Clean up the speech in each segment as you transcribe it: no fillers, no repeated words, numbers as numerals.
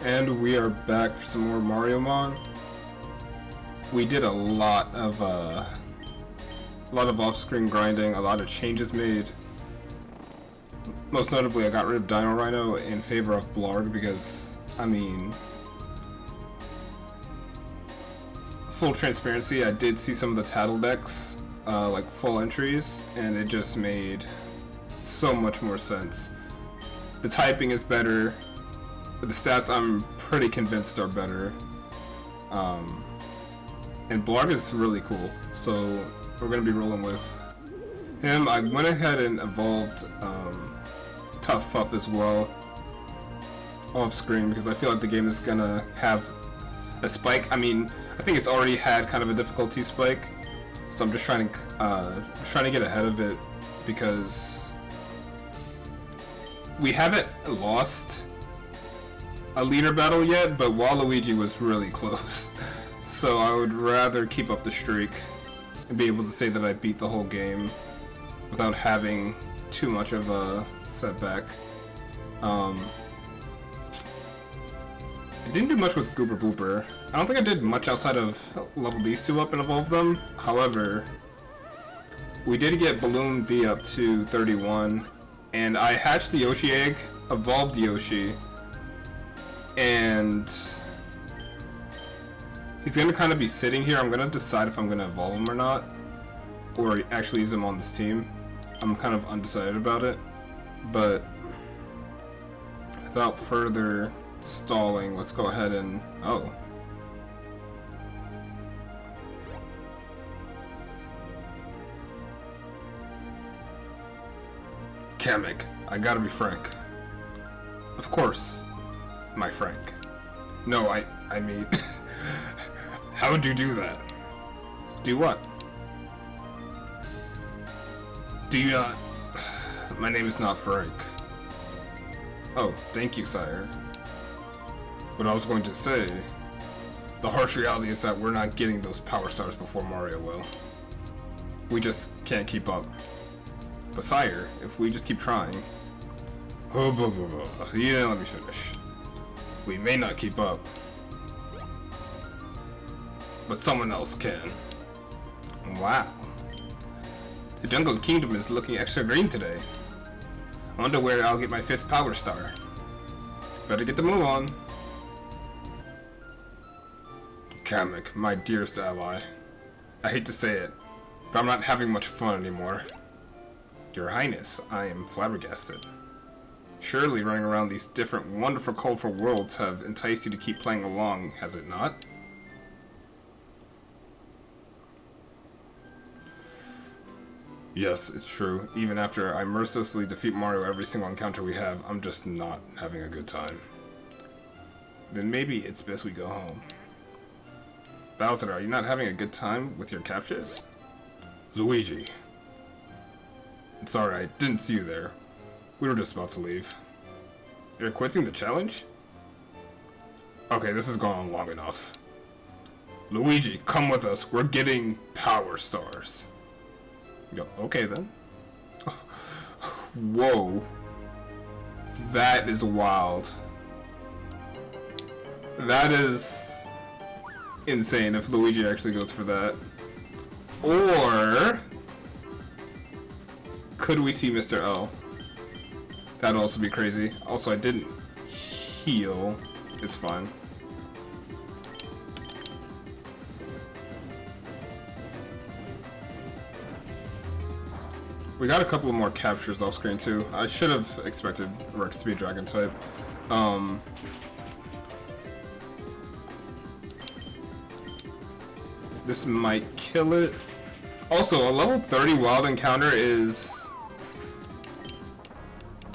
And we are back for some more Mariomon. We did a lot of off-screen grinding, a lot of changes made. Most notably, I got rid of Dino Rhino in favor of Blarg because, I mean, full transparency, I did see some of the Tattle decks, like full entries, and it just made so much more sense. The typing is better. The stats I'm pretty convinced are better. And Blarg is really cool, so we're going to be rolling with him. I went ahead and evolved Tough Puff as well off screen because I feel like the game is going to have a spike. I mean, I think it's already had kind of a difficulty spike, so I'm just trying to get ahead of it because we haven't lost a leader battle yet, but Waluigi was really close. So I would rather keep up the streak and be able to say that I beat the whole game without having too much of a setback. I didn't do much with Goober Booper. I don't think I did much outside of level these two up and evolve them. However, we did get Balloon B up to 31, and I hatched the Yoshi egg, evolved Yoshi, and he's gonna kind of be sitting here. I'm gonna decide if I'm gonna evolve him or not, or actually use him on this team. I'm kind of undecided about it, but without further stalling, let's go ahead and Kamek, I gotta be frank. Of course, my Frank. No, I mean, how would you do that? Do what? Do you not? My name is not Frank. Oh, thank you, sire. But I was going to say, the harsh reality is that we're not getting those power stars before Mario will. We just can't keep up. But sire, if we just keep trying... You didn't let me finish. We may not keep up, but someone else can. Wow. The Jungle Kingdom is looking extra green today. I wonder where I'll get my 5th power star. Better get the move on. Kamek, my dearest ally. I hate to say it, but I'm not having much fun anymore. Your Highness, I am flabbergasted. Surely running around these different wonderful colorful worlds have enticed you to keep playing along, has it not? Yes, it's true. Even after I mercilessly defeat Mario every single encounter we have, I'm just not having a good time. Then maybe it's best we go home. Bowser, are you not having a good time with your captures? Luigi. Sorry, I didn't see you there. We were just about to leave. You're quitting the challenge? Okay, this has gone on long enough. Luigi, come with us. We're getting power stars. Go, okay then. Whoa. That is wild. That is insane if Luigi actually goes for that. Or could we see Mr. L? That'd also be crazy. Also, I didn't heal. It's fine. We got a couple of more captures off screen too. I should have expected Rex to be Dragon type. This might kill it. Also, a level 30 wild encounter is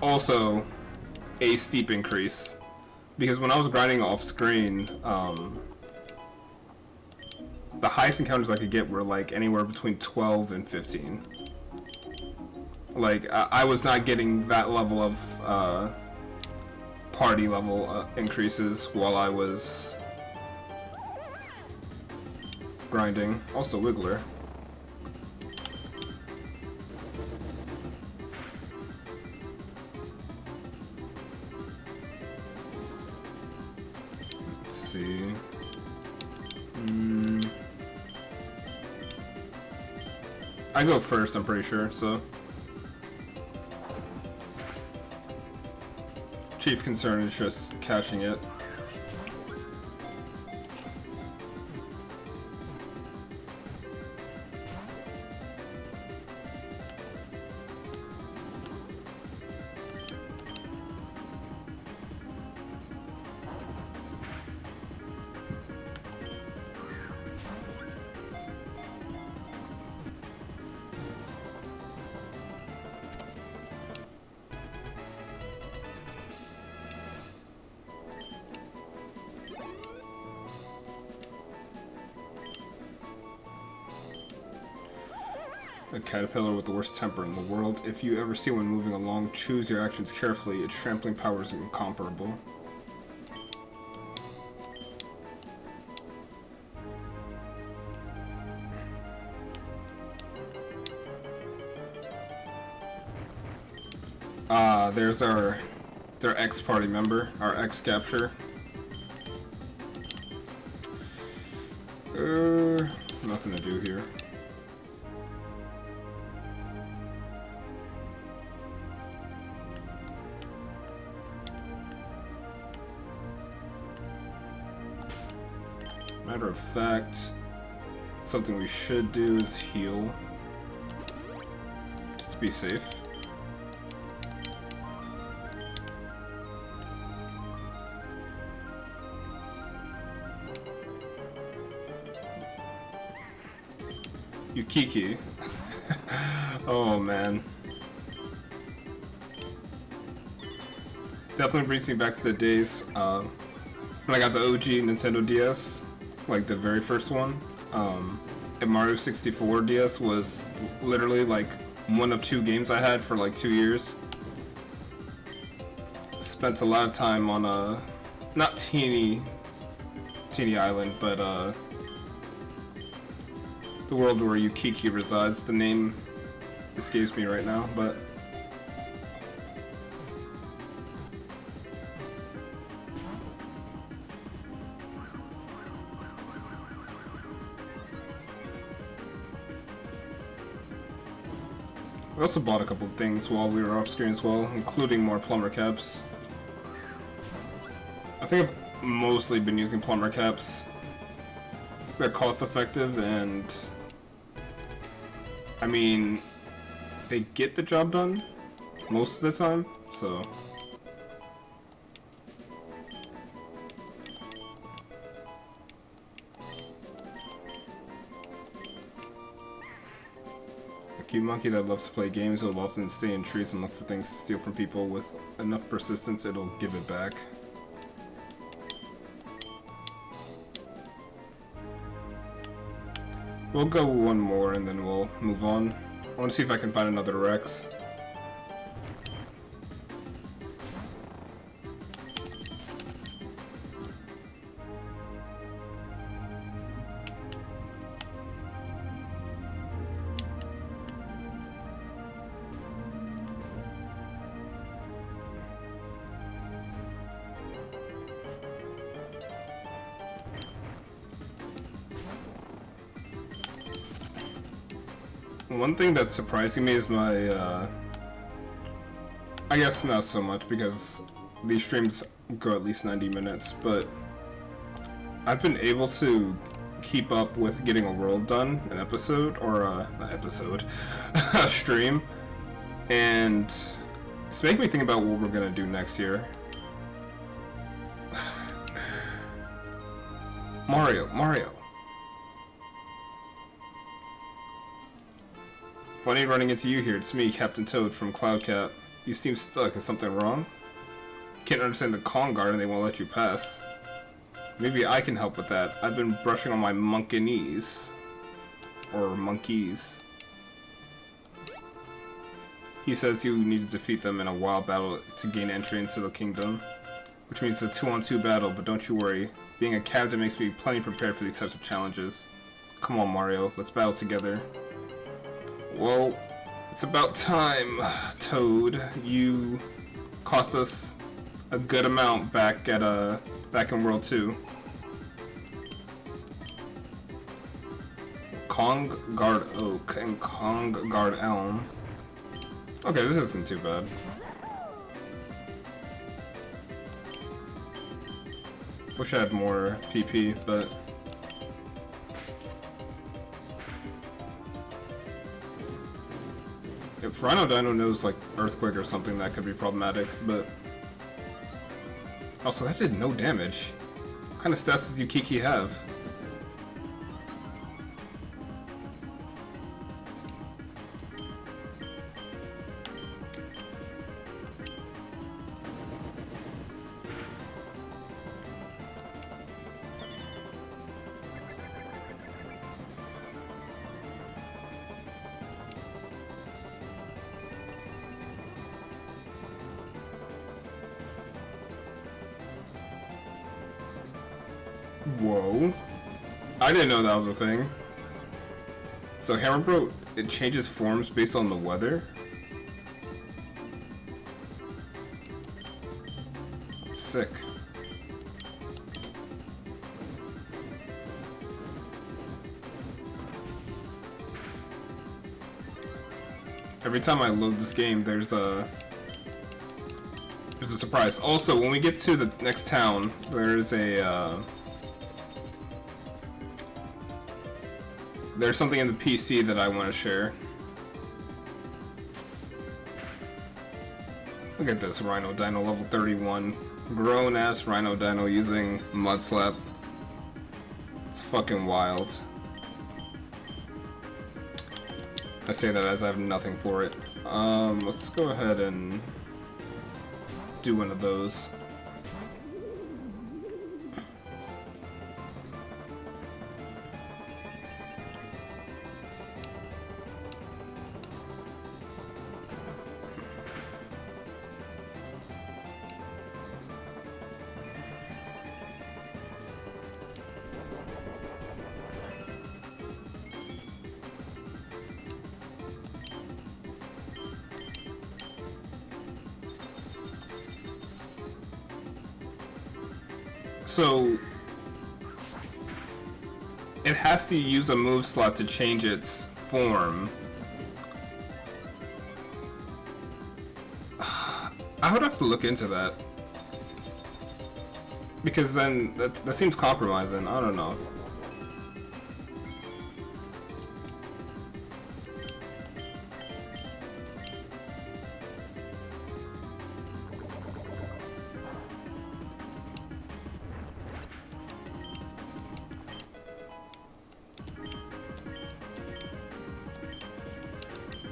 also a steep increase, because when I was grinding off screen, the highest encounters I could get were like anywhere between 12 and 15. Like, I was not getting that level of party level increases while I was grinding. Also Wiggler. see. I go first, I'm pretty sure, so. Chief concern is just catching it. A caterpillar with the worst temper in the world. If you ever see one moving along, choose your actions carefully. Its trampling power is incomparable. There's their ex-party member, our ex-capture. Nothing to do here. Matter of fact, something we should do is heal. Just to be safe. Yukiki. Oh man. Definitely brings me back to the days when I got the OG Nintendo DS, like the very first one. And Mario 64 DS was literally like one of 2 games I had for like 2 years. Spent a lot of time on not Teeny Island, but the world where Yukiki resides. The name escapes me right now, but I also bought a couple of things while we were off screen as well, including more plumber caps. I think I've mostly been using plumber caps. They're cost effective and I mean, they get the job done most of the time, so. A cute monkey that loves to play games will often stay in trees and look for things to steal from people. With enough persistence, it'll give it back. We'll go one more and then we'll move on. I want to see if I can find another Rex. One thing that's surprising me is my, I guess not so much because these streams go at least 90 minutes, but I've been able to keep up with getting a world done, an episode, or not episode, a stream, and it's making me think about what we're gonna do next year. Mario. Funny running into you here. It's me, Captain Toad from Cloudcat. You seem stuck. Is something wrong? Can't understand the Kong guard and they won't let you pass. Maybe I can help with that. I've been brushing on my monkeys. Or monkeys. He says you need to defeat them in a wild battle to gain entry into the kingdom. Which means a 2-on-2 battle, but don't you worry. Being a captain makes me plenty prepared for these types of challenges. Come on, Mario. Let's battle together. Well, it's about time, Toad. You cost us a good amount back in World 2. Kong Guard Oak and Kong Guard Elm. Okay, this isn't too bad. Wish I had more PP, but... If Rhino Dino knows, like, Earthquake or something, that could be problematic, but... Also, that did no damage. What kind of stats does Yukiki have? Whoa. I didn't know that was a thing. So Hammerbro, it changes forms based on the weather? Sick. Every time I load this game, there's a surprise. Also, when we get to the next town, there's something in the PC that I want to share. Look at this Rhino Dino level 31. Grown ass Rhino Dino using Mud Slap. It's fucking wild. I say that as I have nothing for it. Let's go ahead and do one of those. So it has to use a move slot to change its form. I would have to look into that, because then that seems compromising. I don't know.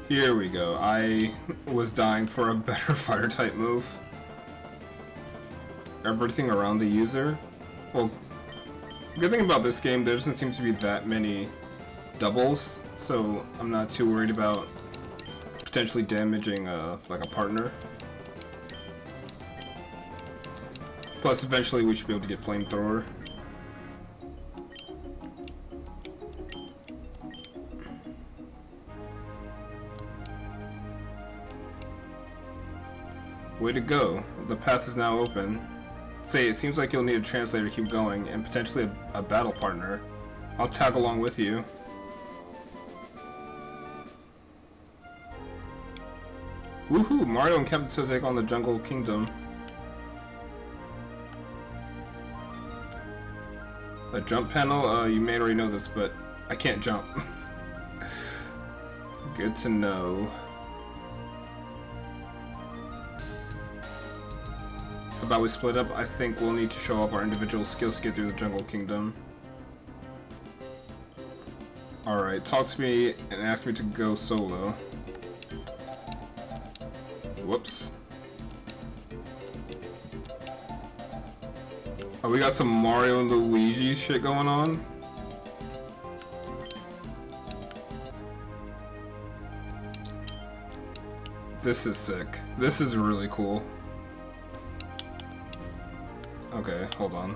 Here we go. I was dying for a better fire type move. Everything around the user. Well, good thing about this game, there doesn't seem to be that many doubles, so I'm not too worried about potentially damaging like a partner. Plus, eventually we should be able to get flamethrower. Way to go. The path is now open. Say, it seems like you'll need a translator to keep going, and potentially a battle partner. I'll tag along with you. Woohoo! Mario and Captain Toad take on the Jungle Kingdom. A jump panel? You may already know this, but I can't jump. Good to know. How about we split up? I think we'll need to show off our individual skills to get through the Jungle Kingdom. Alright, talk to me and ask me to go solo. Whoops. Oh, we got some Mario and Luigi shit going on? This is sick. This is really cool. Okay, hold on.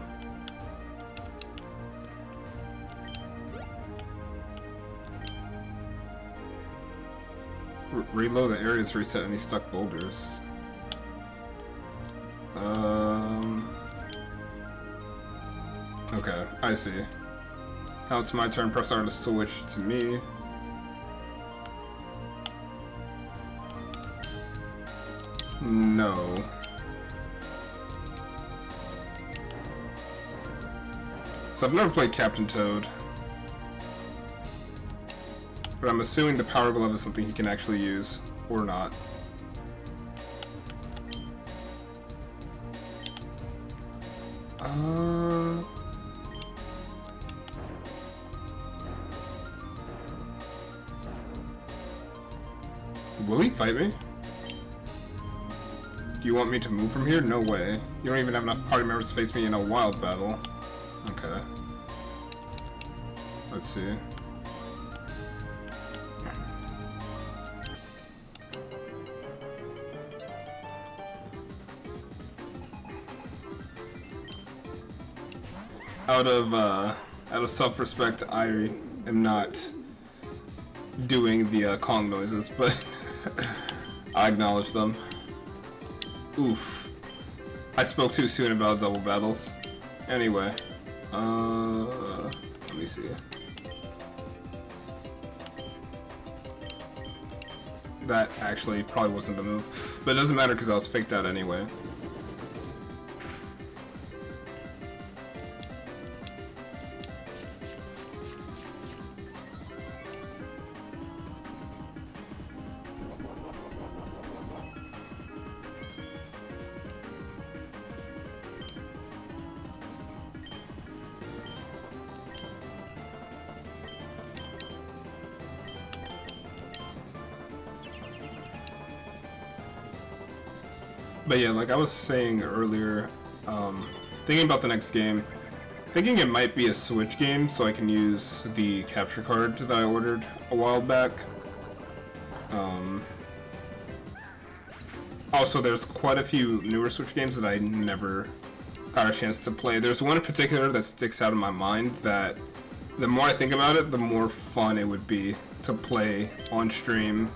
Reload the areas to reset any stuck boulders. Okay, I see. Now it's my turn. Press R to switch to me. No. So I've never played Captain Toad. But I'm assuming the Power Glove is something he can actually use. Or not. Will he fight me? Do you want me to move from here? No way. You don't even have enough party members to face me in a wild battle. Okay. Let's see. Out of self-respect, I am not doing the Kong noises, but I acknowledge them. Oof. I spoke too soon about double battles. Anyway, let me see. That actually probably wasn't the move, but it doesn't matter because I was faked out anyway. But yeah, like I was saying earlier, thinking about the next game, thinking it might be a Switch game so I can use the capture card that I ordered a while back. Also, there's quite a few newer Switch games that I never got a chance to play. There's one in particular that sticks out in my mind that the more I think about it, the more fun it would be to play on stream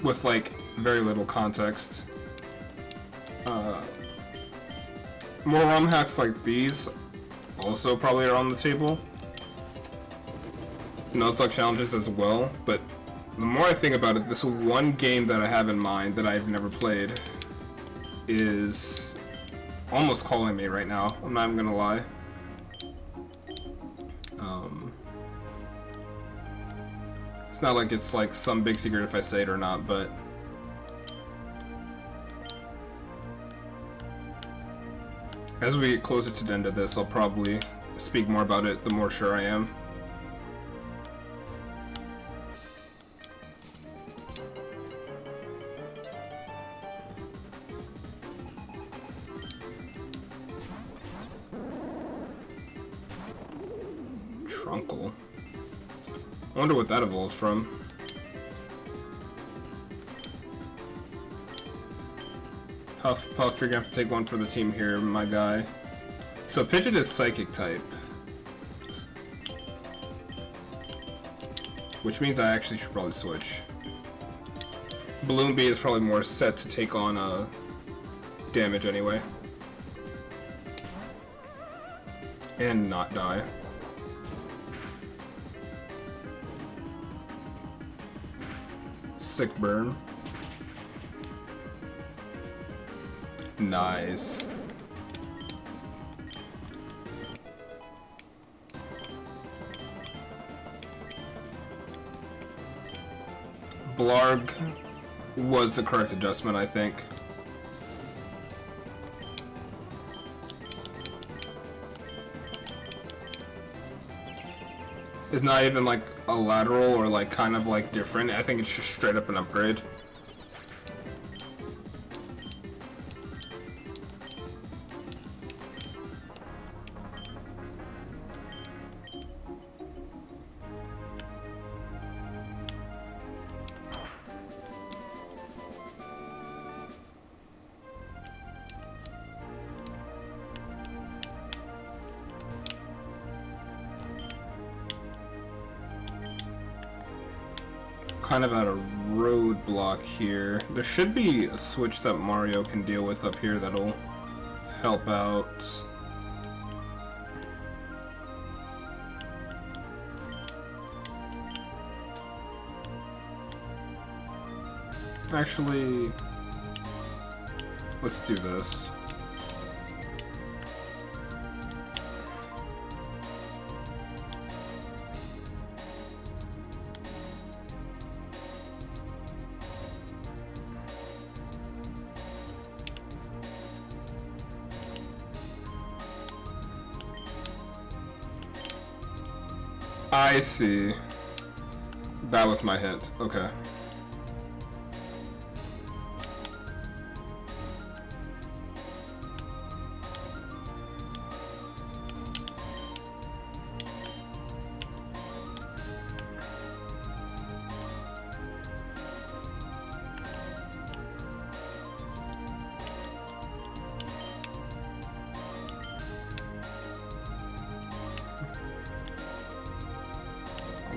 with like very little context. More ROM hacks like these also probably are on the table. Nuzlocke challenges as well, but the more I think about it, this one game that I have in mind that I've never played is almost calling me right now. I'm not even gonna lie. It's not like it's like some big secret if I say it or not, but as we get closer to the end of this, I'll probably speak more about it the more sure I am. Trunkle. I wonder what that evolves from. Huff Puff, you're gonna have to take one for the team here, my guy. So Pidgeot is Psychic type, which means I actually should probably switch. Balloon Bee is probably more set to take on damage anyway, and not die. Sick burn. Nice. Blarg was the correct adjustment, I think. It's not even like a lateral or like kind of like different. I think it's just straight up an upgrade. Kind of at a roadblock here. There should be a switch that Mario can deal with up here that'll help out. Actually, let's do this. I see. That was my hint. Okay.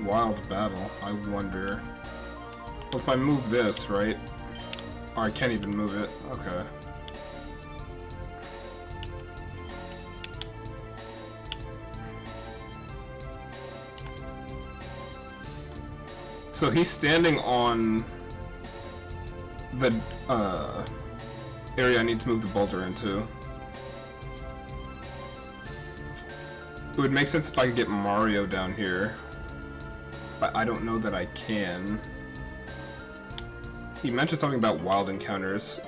Wild battle. I wonder. Well, if I move this, right? Oh, I can't even move it. Okay. So he's standing on the area I need to move the boulder into. It would make sense if I could get Mario down here. But I don't know that I can. He mentioned something about wild encounters.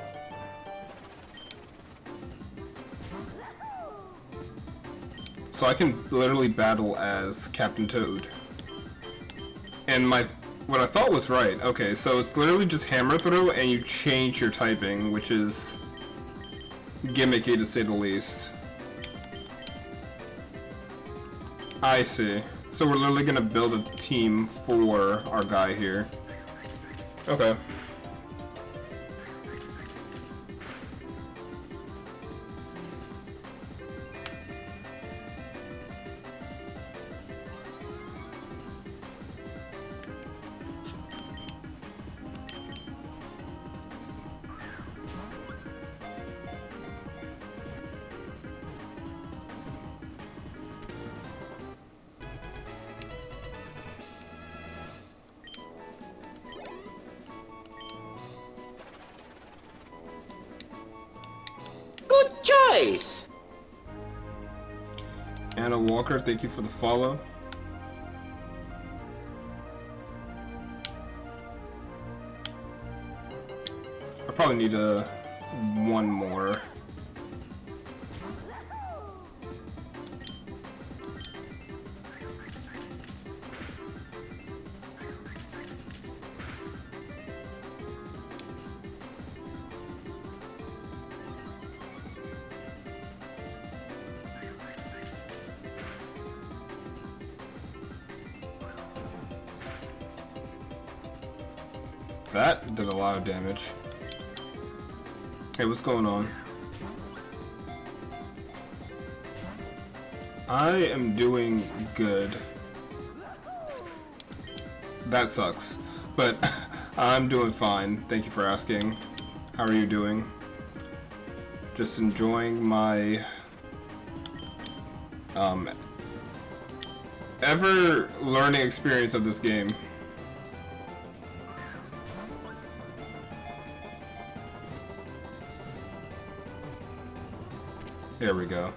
So I can literally battle as Captain Toad. And what I thought was right. Okay, so it's literally just hammer throw and you change your typing, which is gimmicky to say the least. I see. So we're literally gonna build a team for our guy here. Okay. Choice. Anna Walker, thank you for the follow. I probably need one more. That did a lot of damage. Hey, what's going on? I am doing good. That sucks. But I'm doing fine. Thank you for asking. How are you doing? Just enjoying my ever learning experience of this game. There we go.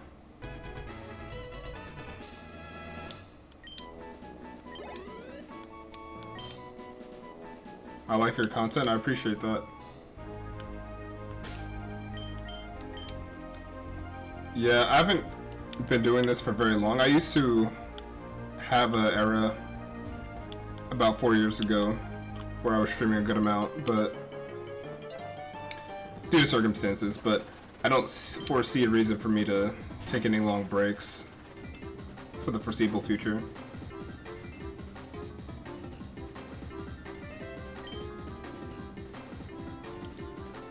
I like your content, I appreciate that. Yeah, I haven't been doing this for very long. I used to have an era about 4 years ago where I was streaming a good amount, but due to circumstances, but I don't foresee a reason for me to take any long breaks for the foreseeable future.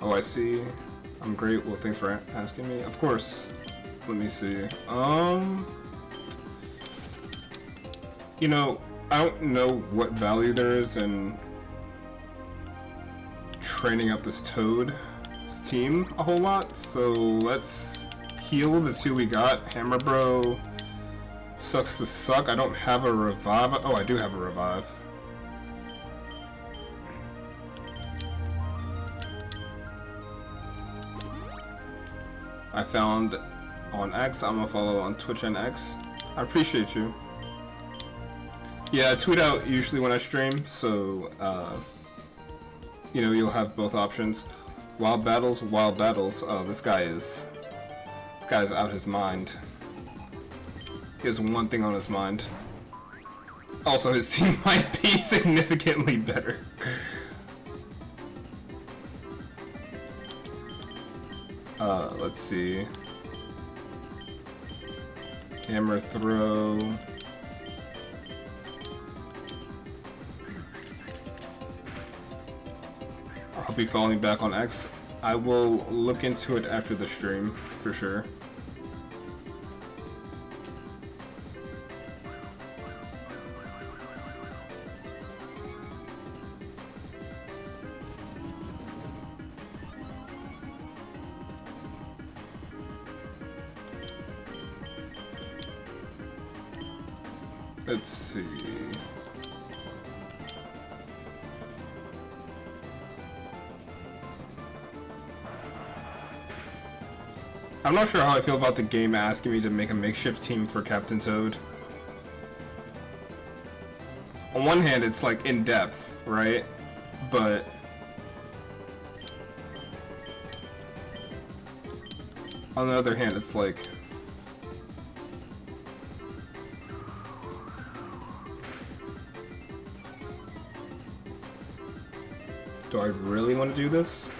Oh, I see. I'm great. Well, thanks for asking me. Of course. Let me see. You know, I don't know what value there is in training up this Toad team a whole lot, so let's heal the two we got. Hammer Bro sucks to suck. I don't have a revive. Oh, I do have a revive. I found on X. I'm gonna follow on Twitch and X. I appreciate you. Yeah, I tweet out usually when I stream, so you know, you'll have both options. Wild battles, wild battles. Oh, this guy's out his mind. He has one thing on his mind. Also, his team might be significantly better. Let's see. Hammer throw. I'll be following back on X. I will look into it after the stream, for sure. Let's see. I'm not sure how I feel about the game asking me to make a makeshift team for Captain Toad. On one hand, it's like in depth, right? But on the other hand, it's like, do I really want to do this?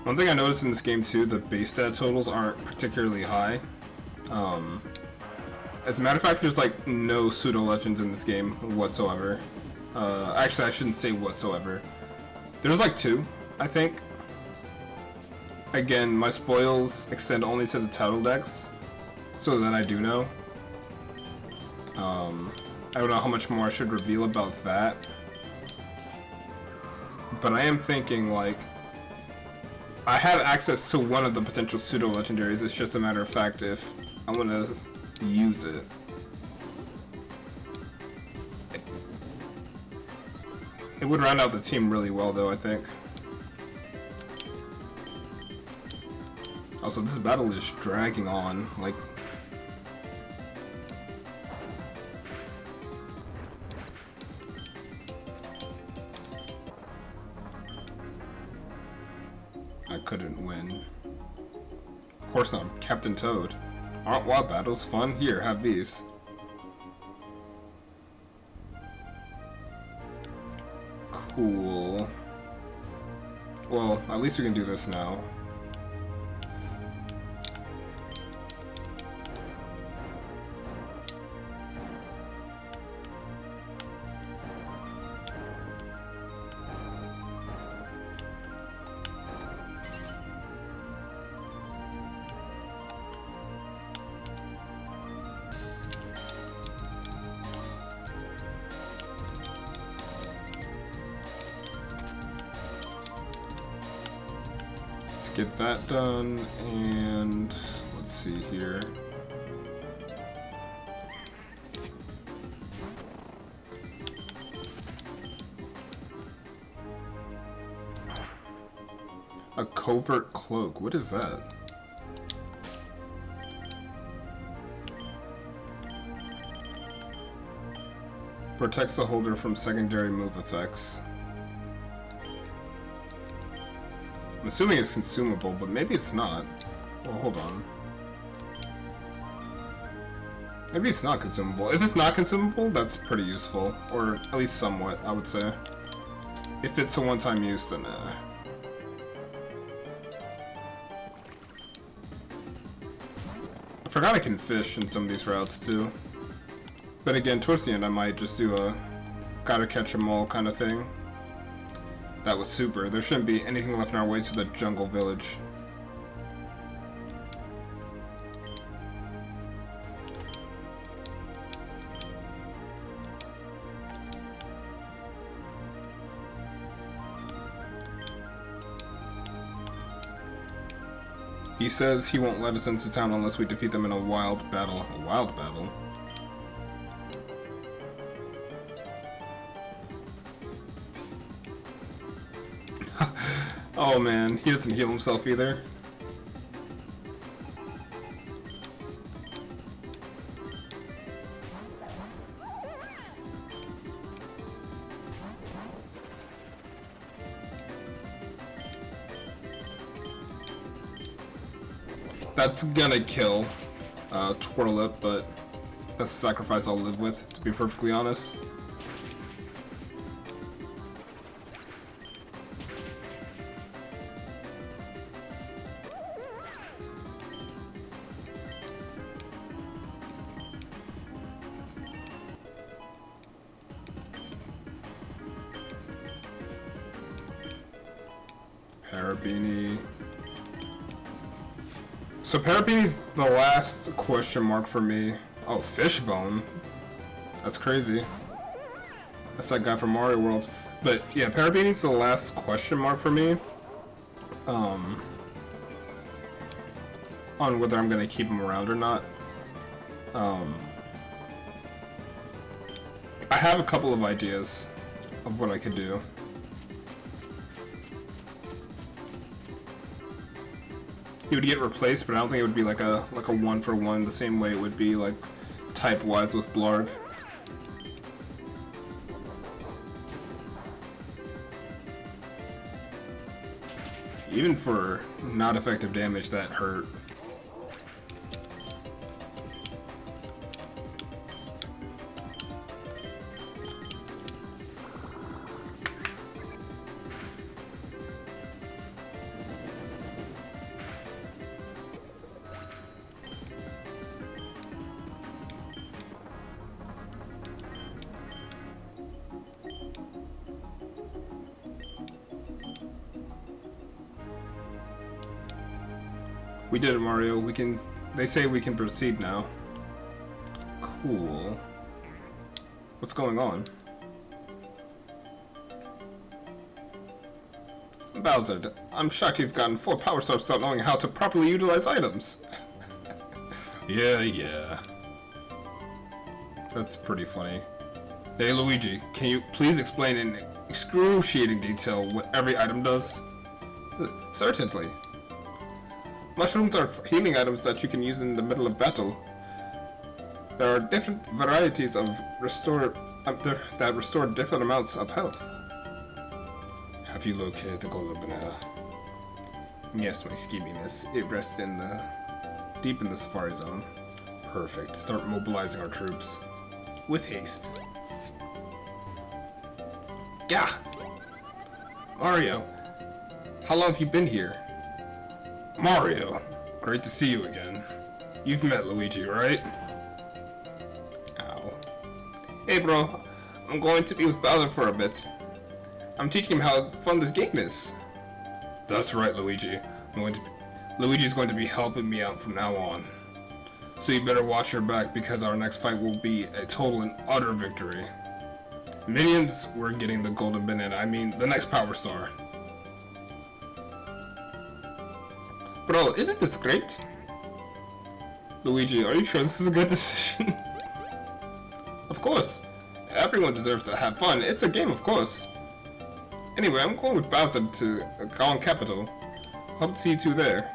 One thing I noticed in this game too, the base stat totals aren't particularly high. As a matter of fact, there's like no pseudo legends in this game whatsoever. Actually, I shouldn't say whatsoever. There's like 2, I think. Again, my spoils extend only to the title decks, so that I do know. I don't know how much more I should reveal about that, but I am thinking like, I have access to one of the potential pseudo legendaries. It's just a matter of fact if I'm gonna use it. It would round out the team really well, though, I think. Also, this battle is dragging on. Like, I couldn't win. Of course not, Captain Toad. Aren't wild battles fun? Here, have these. Cool. Well, at least we can do this now. Get that done, and let's see here. A covert cloak, what is that? Protects the holder from secondary move effects. I'm assuming it's consumable, but maybe it's not. Well, hold on. Maybe it's not consumable. If it's not consumable, that's pretty useful. Or at least somewhat, I would say. If it's a one-time use, then I forgot I can fish in some of these routes, too. But again, towards the end, I might just do a gotta catch 'em all kind of thing. That was super. There shouldn't be anything left in our way to the jungle village. He says he won't let us into town unless we defeat them in a wild battle. A wild battle? Oh man, he doesn't heal himself either. That's gonna kill Twirl It, but that's a sacrifice I'll live with, to be perfectly honest. Parabini. So Parabini's the last question mark for me. Oh, Fishbone. That's crazy. That's that guy from Mario World. But yeah, Parabini's the last question mark for me. On whether I'm gonna keep him around or not. I have a couple of ideas of what I could do. He would get replaced, but I don't think it would be like a 1-for-1 the same way it would be like type-wise with Blarg. Even for not effective damage, that hurt. We did it, Mario. We can... They say we can proceed now. Cool. What's going on? Bowser, I'm shocked you've gotten 4 power stars without knowing how to properly utilize items. Yeah. That's pretty funny. Hey, Luigi, can you please explain in excruciating detail what every item does? Certainly. Mushrooms are healing items that you can use in the middle of battle. There are different varieties of that restore different amounts of health. Have you located the golden banana? Yes, my scheminess. It rests deep in the Safari Zone. Perfect. Start mobilizing our troops. With haste. Gah! Mario! How long have you been here? Mario! Great to see you again. You've met Luigi, right? Ow. Hey bro, I'm going to be with Bowser for a bit. I'm teaching him how fun this game is. That's right, Luigi. Luigi's going to be helping me out from now on. So you better watch your back because our next fight will be a total and utter victory. Minions, we're getting the golden banana. I mean, the next power star. Bro, isn't this great? Luigi, are you sure this is a good decision? Of course. Everyone deserves to have fun. It's a game, of course. Anyway, I'm going with Bowser to Gong Capital. Hope to see you two there.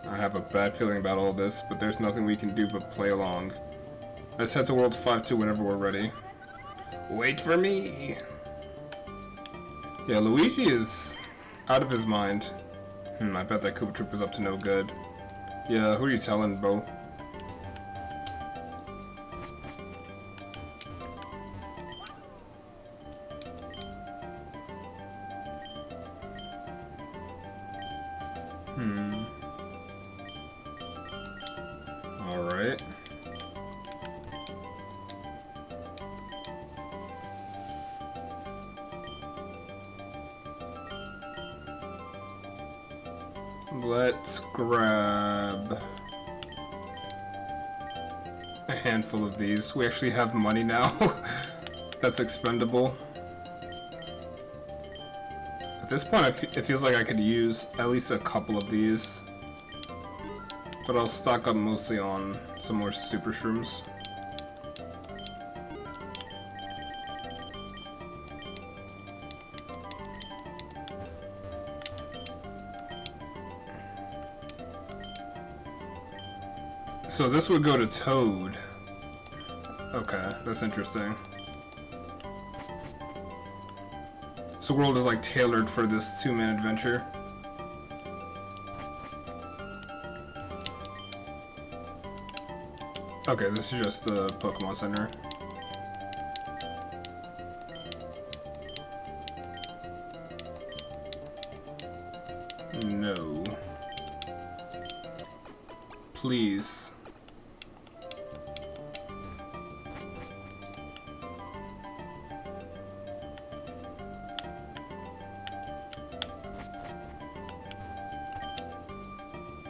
I have a bad feeling about all this, but there's nothing we can do but play along. Let's head to World 5-2 whenever we're ready. Wait for me! Yeah, Luigi is out of his mind. I bet that Koopa Troop is up to no good. Yeah, who are you telling, bro? Alright. Let's grab a handful of these. We actually have money now that's expendable. At this point, it feels like I could use at least a couple of these. But I'll stock up mostly on some more super shrooms. So this would go to Toad. Okay, that's interesting. So World is like tailored for this 2-man adventure. Okay, this is just the Pokemon Center. No. Please.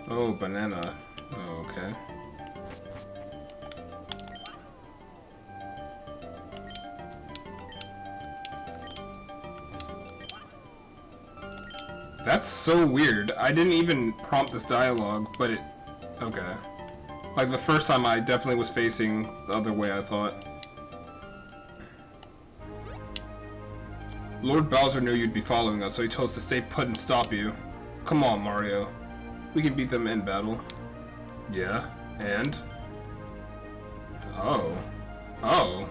Oh, banana. Oh, okay. That's so weird. I didn't even prompt this dialogue, but it... Okay. Like, the first time I definitely was facing the other way, I thought. Lord Bowser knew you'd be following us, so he told us to stay put and stop you. Come on, Mario. We can beat them in battle. Yeah? And? Oh. Oh.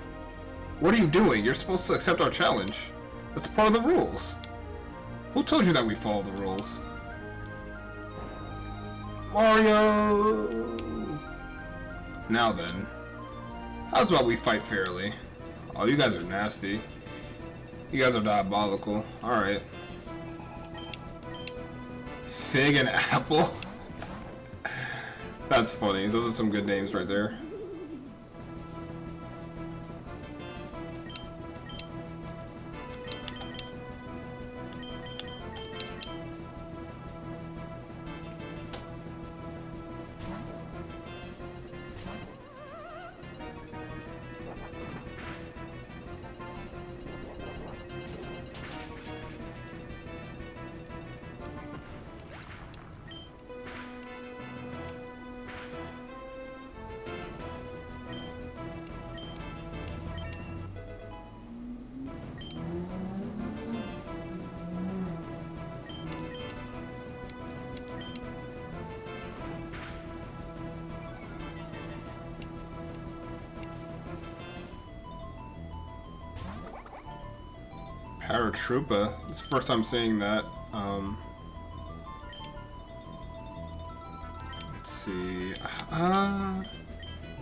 What are you doing? You're supposed to accept our challenge. That's part of the rules. Who told you that we follow the rules? Mario! Now then. How's about we fight fairly? Oh, you guys are nasty. You guys are diabolical. Alright. Fig and Apple? That's funny. Those are some good names right there. Paratroopa. It's the first time seeing that. Let's see.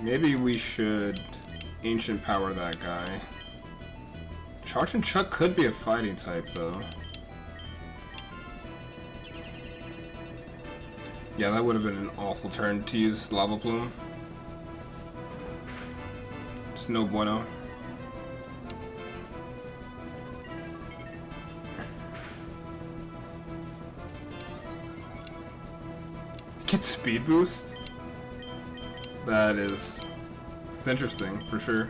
Maybe we should ancient power that guy. Charge and Chuck could be a fighting type, though. Yeah, that would have been an awful turn to use Lava Plume. Just no bueno. Get speed boost? That is... It's interesting, for sure.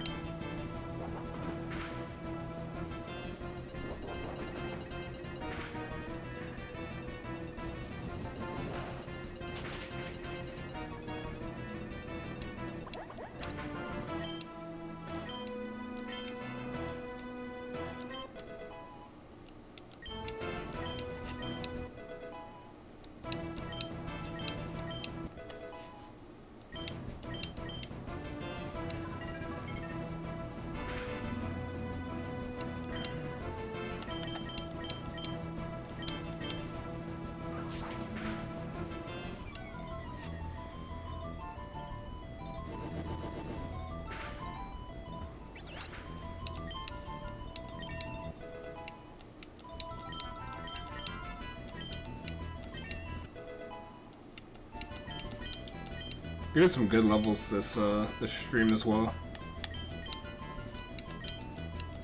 We did some good levels this stream as well.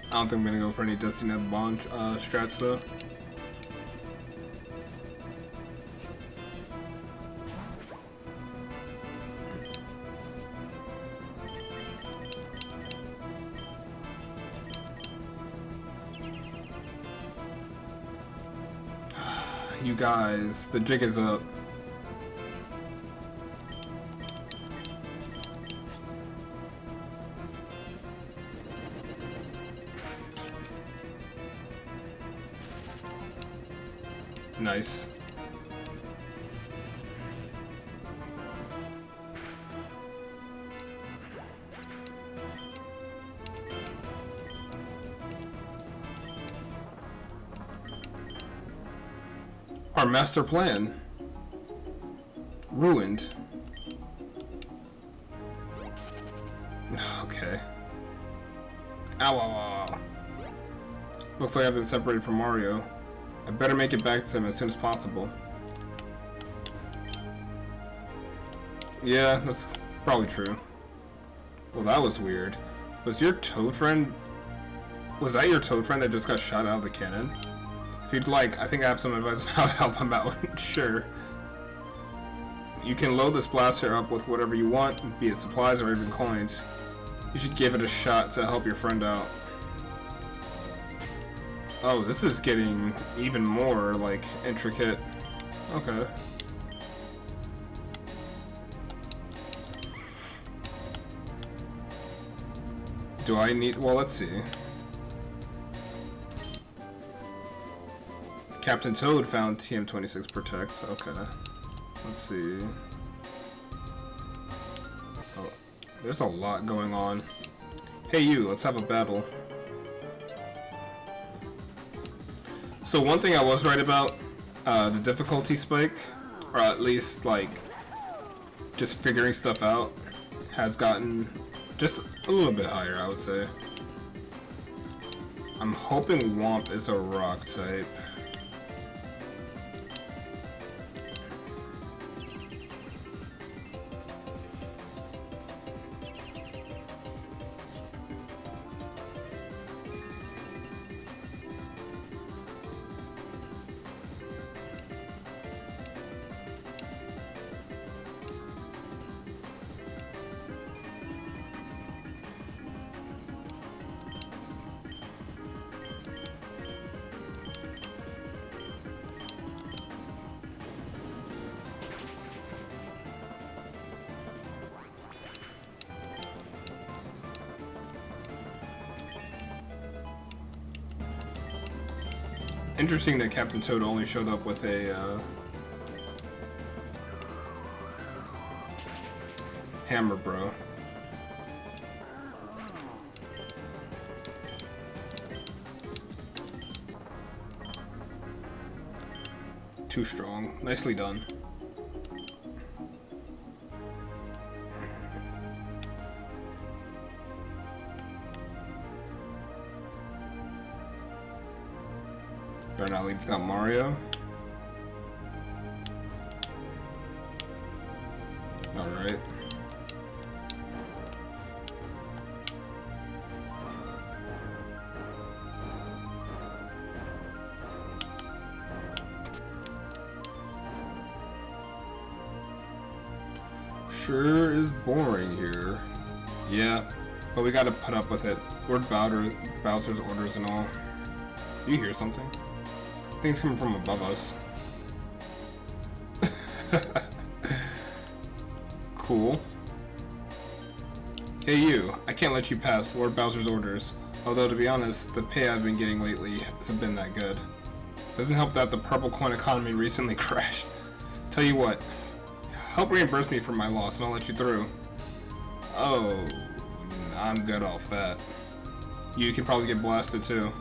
I don't think I'm gonna go for any Destiny Net Bond strats though. You guys, the jig is up. Nice. Our master plan ruined. Okay. Ow, ow, ow, ow. Looks like I've been separated from Mario. I better make it back to him as soon as possible. Yeah, that's probably true. Well, that was weird. Was your Toad friend... Was that your Toad friend that just got shot out of the cannon? If you'd like, I think I have some advice on how to help him out. Sure. You can load this blaster up with whatever you want, be it supplies or even coins. You should give it a shot to help your friend out. Oh, this is getting even more, like, intricate. Okay. Do I need... Well, let's see. Captain Toad found TM26 Protect. Okay. Let's see. Oh, there's a lot going on. Hey you, let's have a battle. So one thing I was right about, the difficulty spike, or at least like just figuring stuff out, has gotten just a little bit higher, I would say. I'm hoping Womp is a rock type. Interesting that Captain Toad only showed up with a hammer, bro. Too strong. Nicely done. Better not leave without Mario. Alright. Sure is boring here. Yeah, but we gotta put up with it. Lord Bowser's orders and all. Do you hear something? Things coming from above us. Cool. Hey you, I can't let you pass Lord Bowser's orders. Although to be honest, the pay I've been getting lately hasn't been that good. Doesn't help that the purple coin economy recently crashed. Tell you what, help reimburse me for my loss and I'll let you through. Oh, I'm good off that. You can probably get blasted too.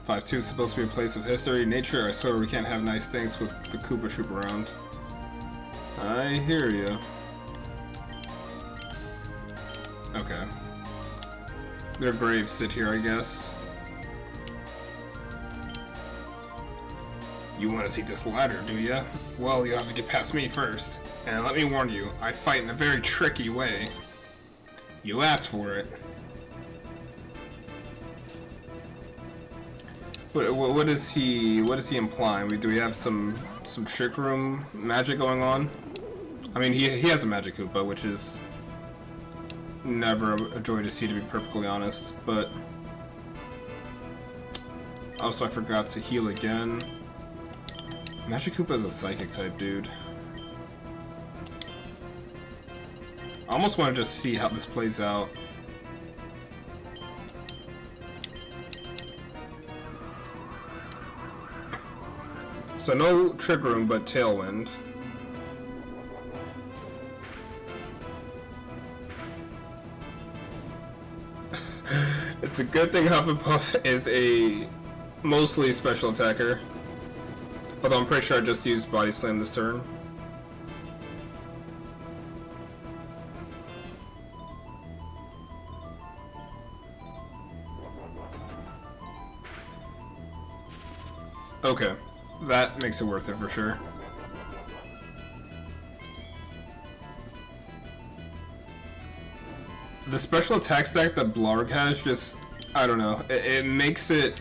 5-2 is supposed to be a place of history, nature. I swear we can't have nice things with the Koopa Troop around. I hear ya. Okay. Their graves sit here, I guess. You want to take this ladder, do ya? Well, you have to get past me first. And let me warn you, I fight in a very tricky way. You asked for it. What is he implying? Do we have some trick room magic going on? I mean, he has a magic Koopa, which is never a joy to see, to be perfectly honest. But also, I forgot to heal again. Magic Koopa is a psychic type, dude. I almost want to just see how this plays out. So no Trick Room, but Tailwind. It's a good thing Hufflepuff is a mostly special attacker. Although I'm pretty sure I just used Body Slam this turn. Okay, that makes it worth it for sure. The special attack stack that Blarg has just, I don't know, it makes it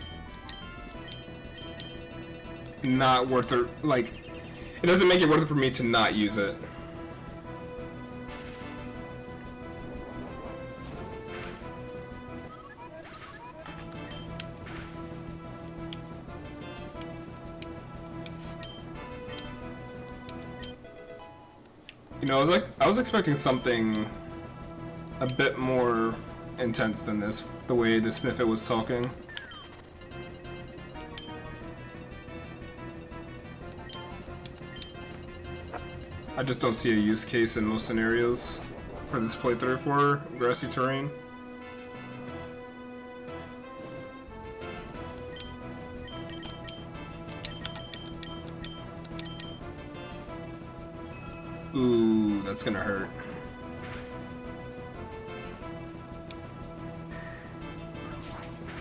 not worth it, like, it doesn't make it worth it for me to not use it. You know, I was expecting something a bit more intense than this, the way the Sniffet was talking. I just don't see a use case in most scenarios for this playthrough for grassy terrain. Ooh, that's gonna hurt.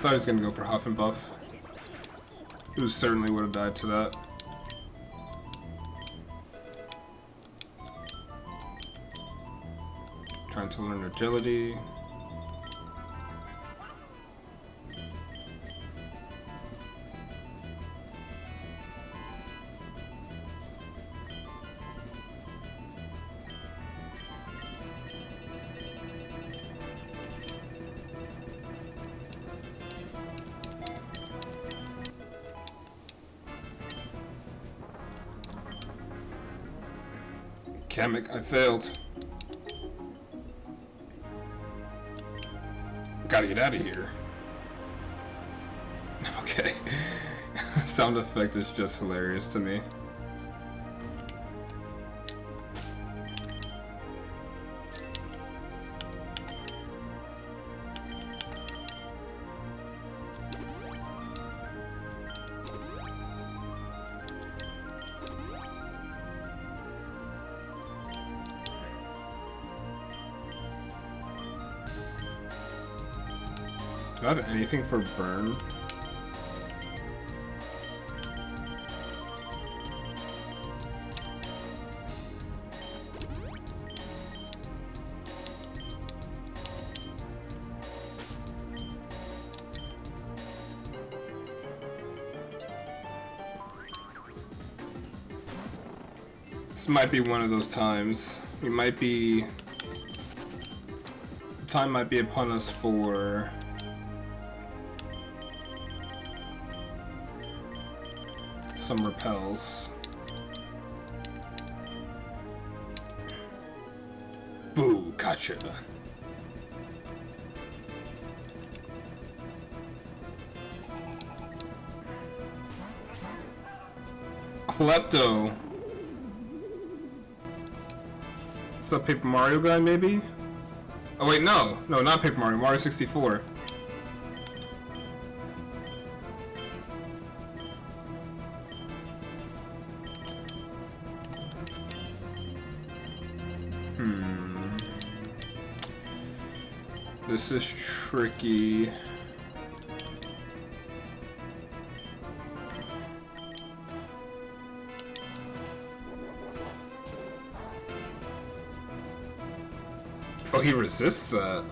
Thought he was gonna go for Huff and Buff. Who certainly would have died to that. Trying to learn agility. Kamek, I failed. Gotta get out of here. Okay. Sound effect is just hilarious to me. Do I have anything for burn? This might be one of those times. We might be... Time might be upon us for... some repels. Boo, gotcha. Klepto. It's a Paper Mario guy, maybe? Oh wait, no. No, not Paper Mario. Mario 64. This is tricky. Oh, he resists that.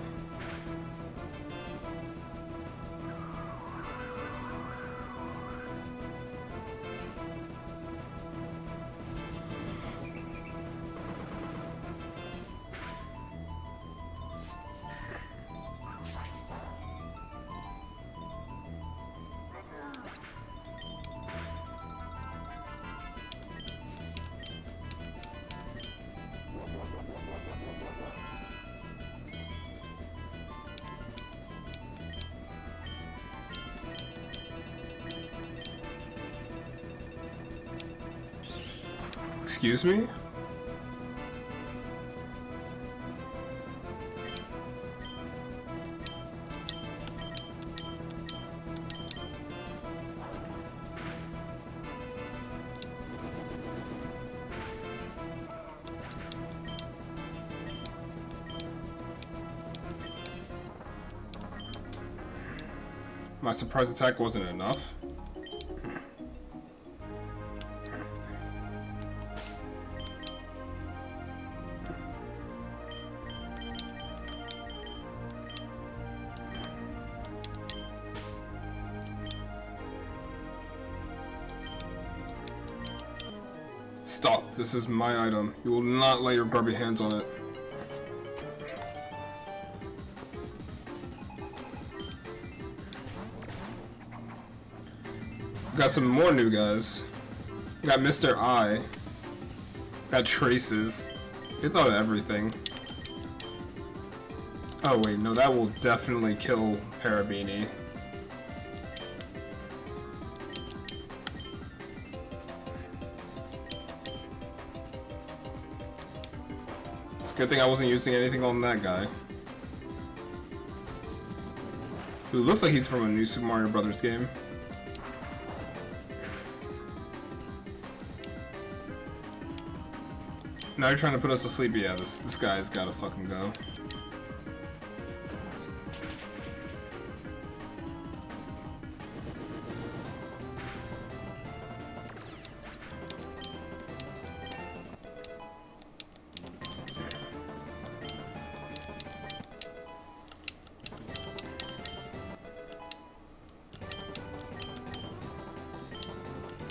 Excuse me? My surprise attack wasn't enough. Stop. This is my item. You will not lay your grubby hands on it. Got some more new guys. Got Mr. I. Got Traces. They thought of everything. Oh wait, no, that will definitely kill Parabini. It's a good thing I wasn't using anything on that guy. Who looks like he's from a new Super Mario Brothers game. Now you're trying to put us to sleep? Yeah, this guy's gotta fucking go.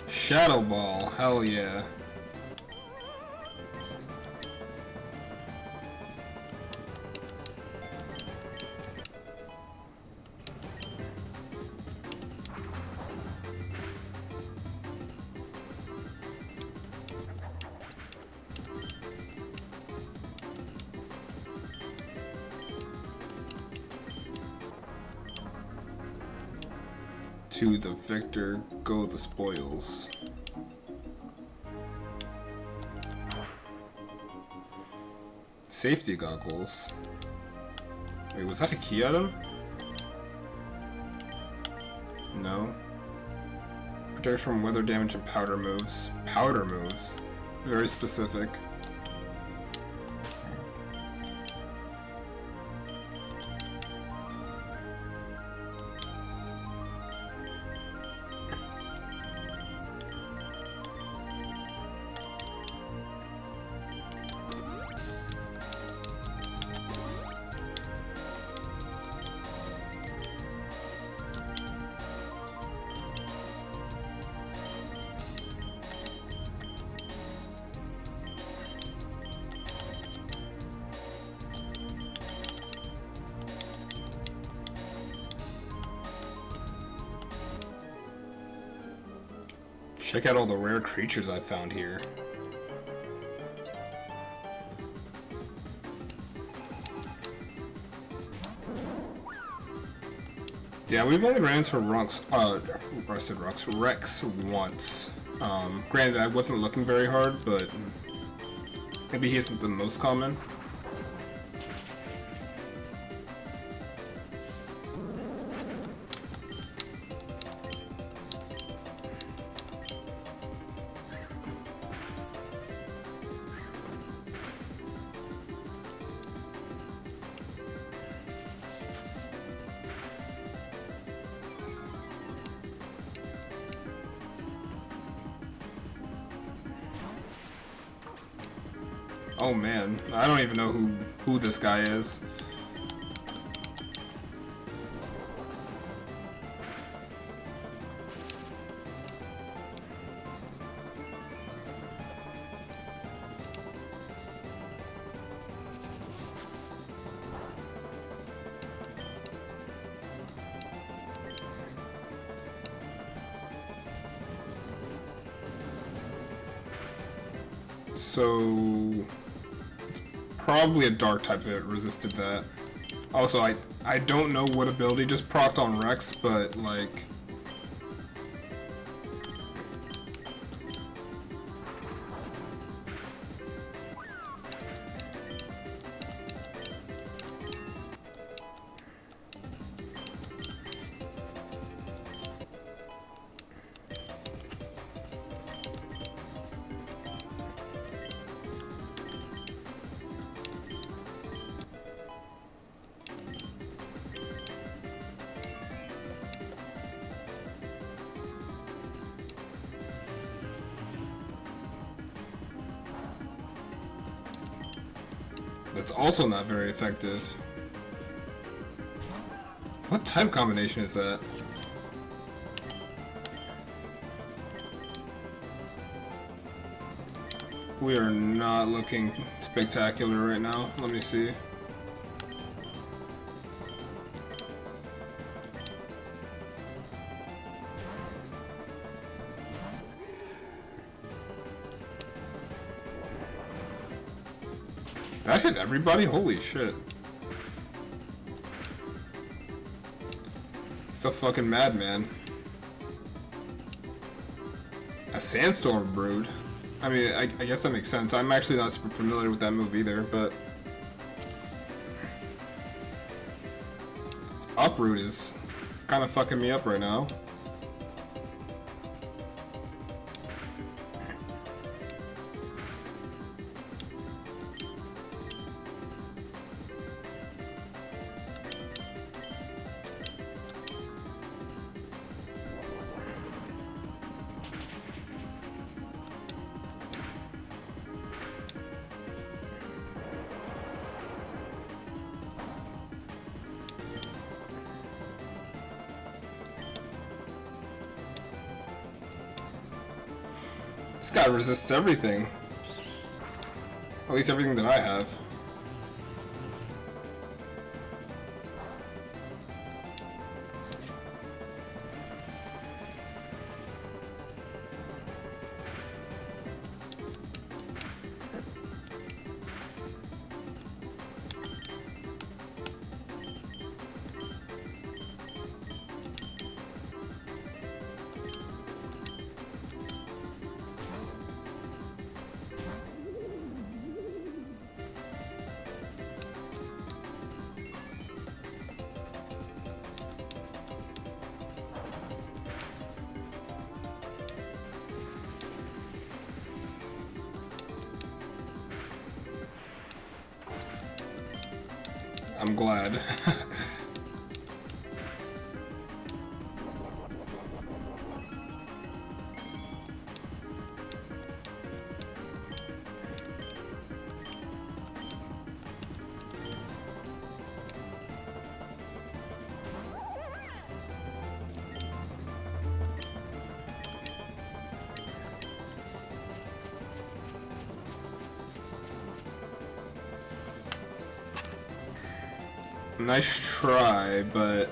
Shadow Ball, hell yeah. To the victor go the spoils. Safety goggles. Wait, was that a key item? No. Protect from weather damage and powder moves. Powder moves? Very specific. Check out all the rare creatures I found here. Yeah, we've only ran into Rex once. Granted, I wasn't looking very hard, but maybe he isn't the most common. Oh man, I don't even know who this guy is. So probably a dark type that resisted that. Also, I don't know what ability just procced on Rex, but like That's also not very effective. What type combination is that? We are not looking spectacular right now. Let me see. That hit everybody? Holy shit. It's a fucking madman. A sandstorm brewed. I mean, I guess that makes sense. I'm actually not super familiar with that move either, but... Uproot is kind of fucking me up right now. This guy resists everything. At least everything that I have. I'm glad. Nice try, but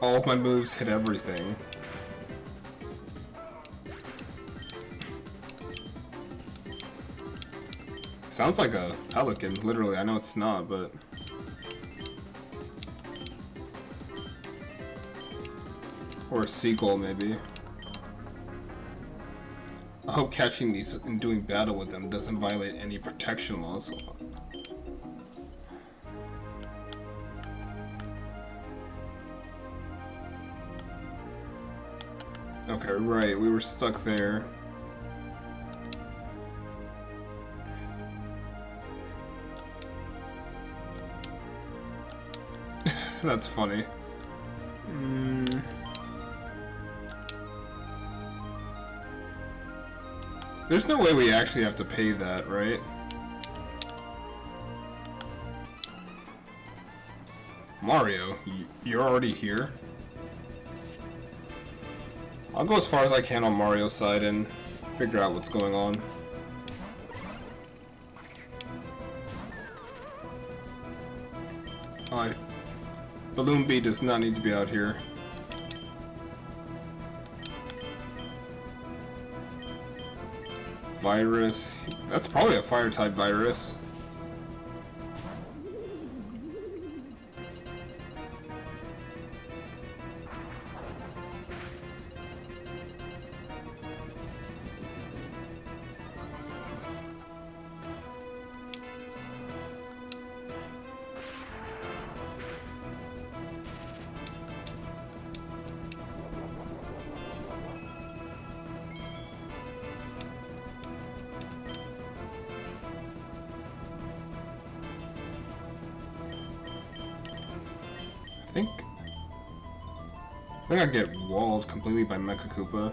all of my moves hit everything. Sounds like a pelican, literally. I know it's not, but... Or a seagull, maybe. I hope catching these and doing battle with them doesn't violate any protection laws. Okay, right, we were stuck there. That's funny. There's no way we actually have to pay that, right? Mario, you're already here? I'll go as far as I can on Mario's side and figure out what's going on. Alright. Balloon Bee does not need to be out here. Virus. That's probably a fire type virus. I think I get walled completely by Mecha Koopa.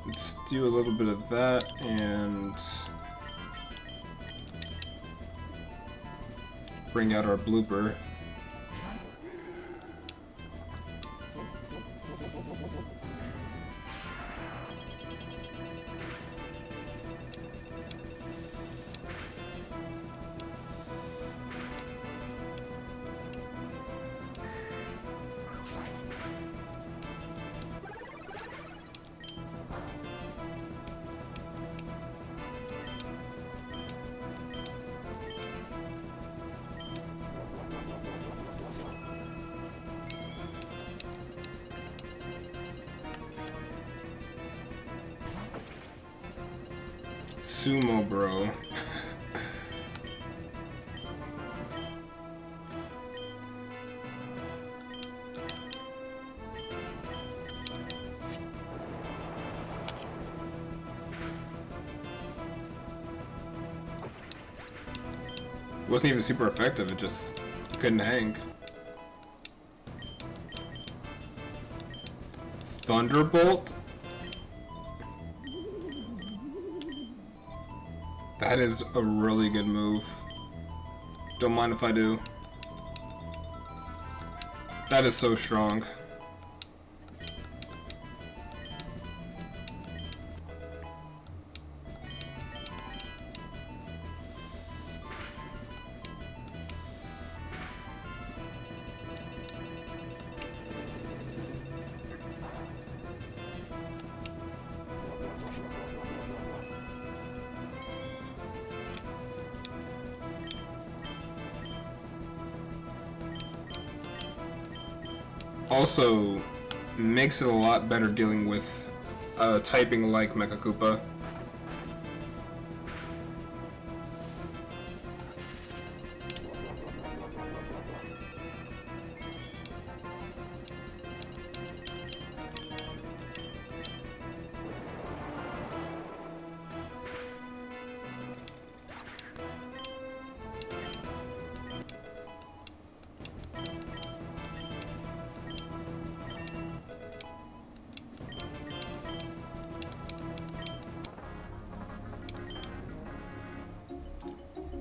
Let's do a little bit of that, and bring out our blooper. Sumo bro. It wasn't even super effective, it just couldn't hang. Thunderbolt? That is a really good move. Don't mind if I do. That is so strong. Also, makes it a lot better dealing with typing like Mecha Koopa.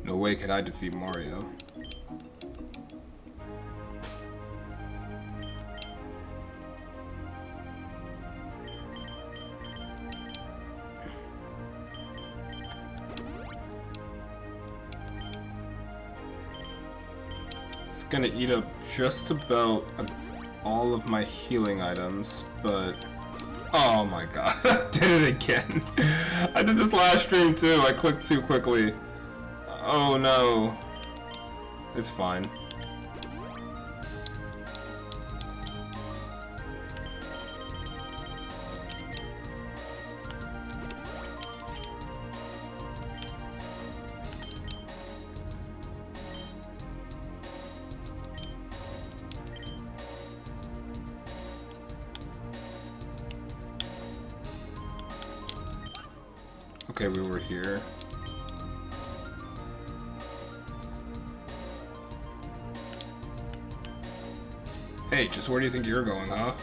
No way could I defeat Mario. It's gonna eat up just about all of my healing items, but... Oh my god, I did it again. I did this last stream too, I clicked too quickly. Oh no. It's fine. Okay, we were here. Hey, just where do you think you're going, huh?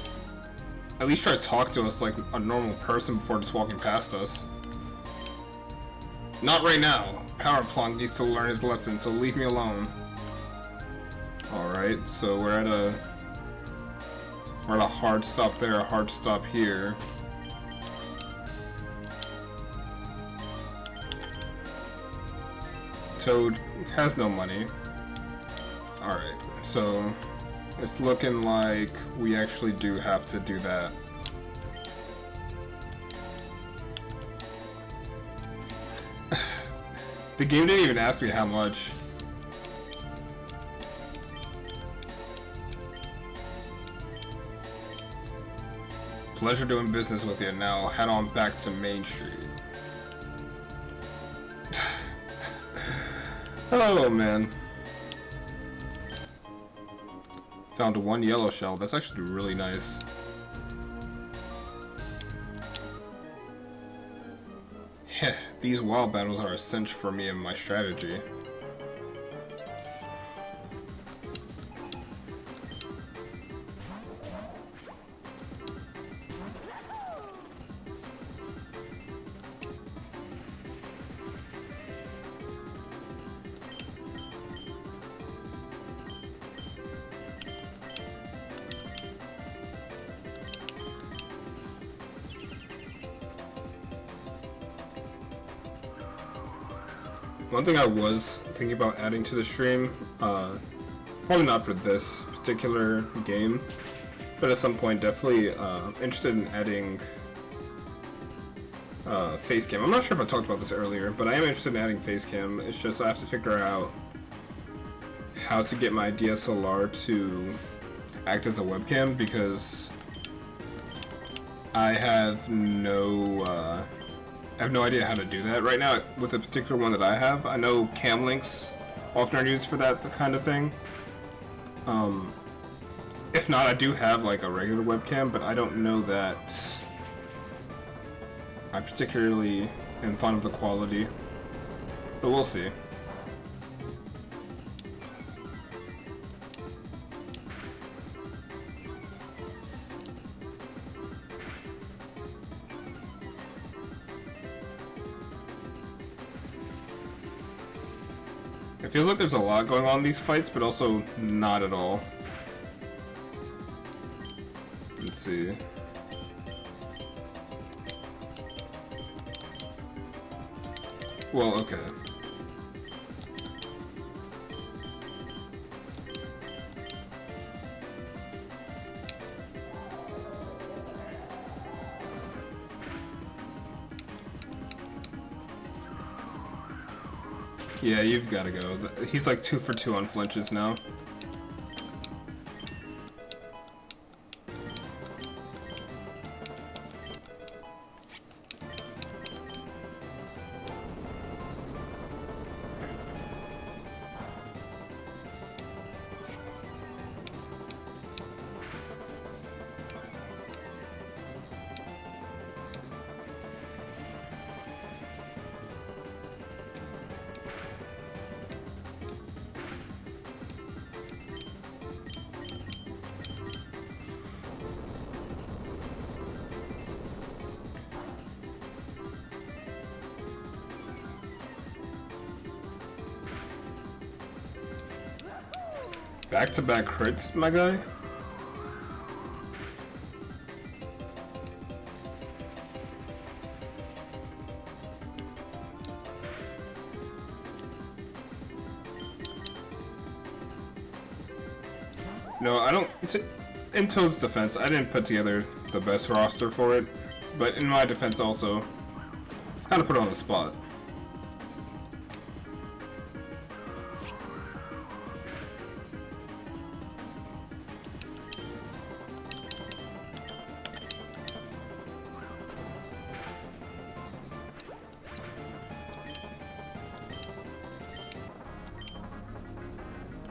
At least try to talk to us like a normal person before just walking past us. Not right now. Power Plonk needs to learn his lesson, so leave me alone. Alright, so we're at a hard stop there, a hard stop here. Toad has no money. Alright, so it's looking like we actually do have to do that. The game didn't even ask me how much. Pleasure doing business with you. Now head on back to Main Street. Oh man. Found one yellow shell. That's actually really nice. Heh, these wild battles are a cinch for me and my strategy. one thing I was thinking about adding to the stream, probably not for this particular game, but at some point definitely interested in adding face cam. I'm not sure if I talked about this earlier, but I am interested in adding face cam. It's just I have to figure out how to get my DSLR to act as a webcam, because I have no idea how to do that right now with the particular one that I have. I know cam links often are used for that kind of thing. If not, I do have like a regular webcam, but I don't know that I particularly am fond of the quality, but we'll see. It feels like there's a lot going on in these fights, but also not at all. Let's see. Well, okay. Yeah, you've got to go. He's like 2 for 2 on flinches now. Back-to-back crits, my guy? No, I don't... In Toad's defense, I didn't put together the best roster for it, but in my defense also, it's kind of put on the spot.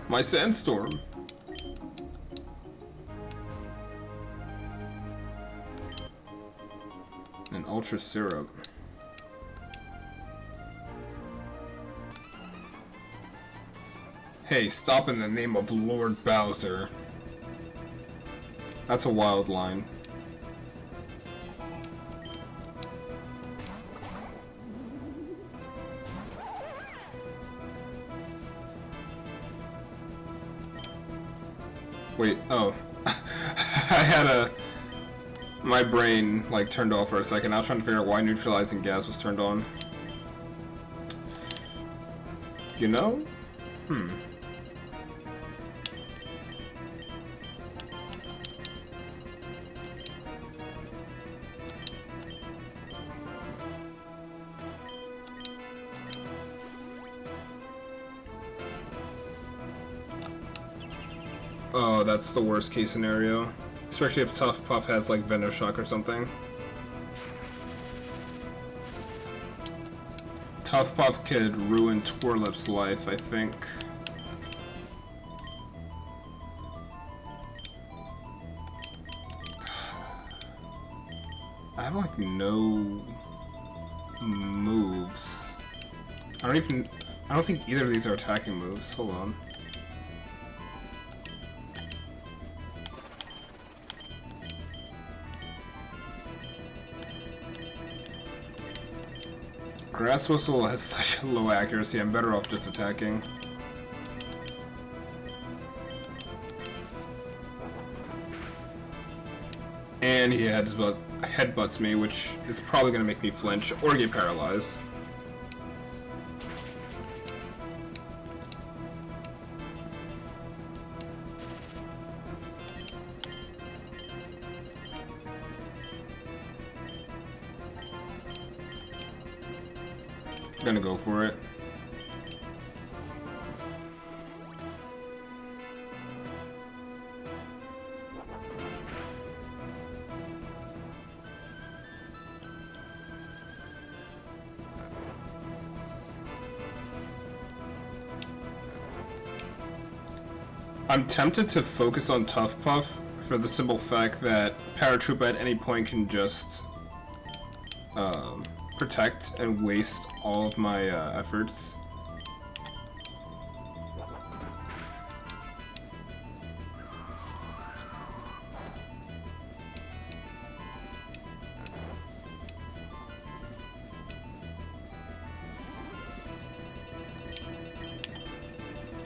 My sandstorm. And ultra syrup. Hey, stop in the name of Lord Bowser. That's a wild line. Wait, oh. I had my brain, like, turned off for a second. I was trying to figure out why neutralizing gas was turned on. You know? Oh, that's the worst case scenario. Especially if Tough Puff has like Venom Shock or something. Tough Puff could ruin Twirlip's life, I think. I have like no moves. I don't think either of these are attacking moves. Hold on. Grass Whistle has such a low accuracy, I'm better off just attacking. And he headbutts me, which is probably going to make me flinch or get paralyzed. Gonna go for it. I'm tempted to focus on Tough Puff for the simple fact that Paratroopa at any point can just protect and waste all of my efforts.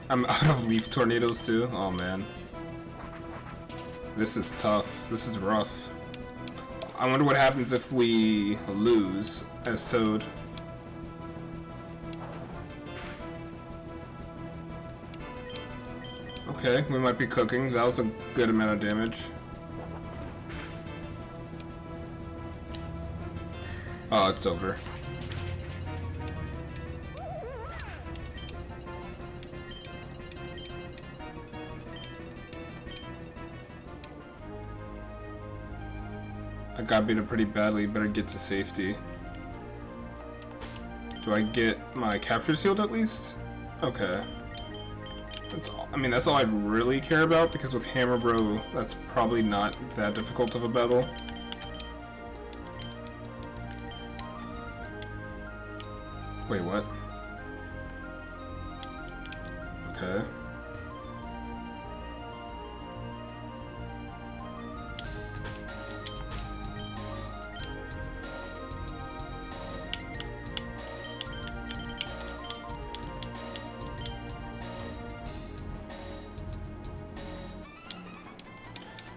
I'm out of leaf tornadoes too? Oh man. This is tough. This is rough. I wonder what happens if we lose as Toad. Okay, we might be cooking. That was a good amount of damage. Oh, it's over. I got beat up pretty badly, better get to safety. Do I get my capture sealed at least? Okay. That's all, I mean, that's all I really care about, because with Hammer Bro, that's probably not that difficult of a battle. Wait, what? Okay.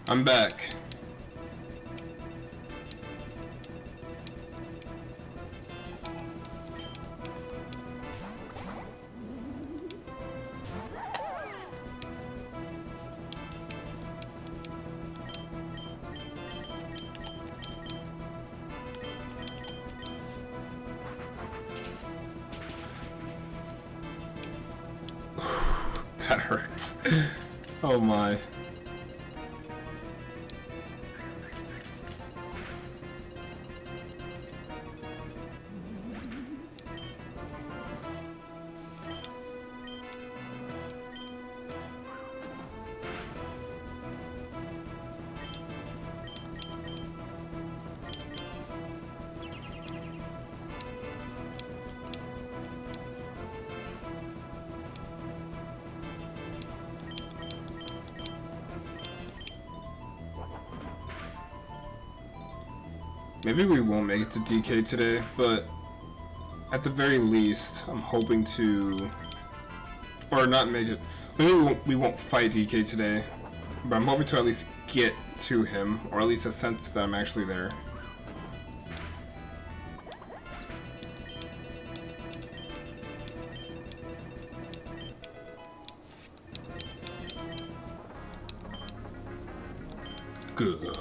I'm back. That hurts. Oh my. Maybe we won't make it to DK today, but at the very least, I'm hoping to, or not make it. Maybe we won't fight DK today, but I'm hoping to at least get to him, or at least a sense that I'm actually there. Good.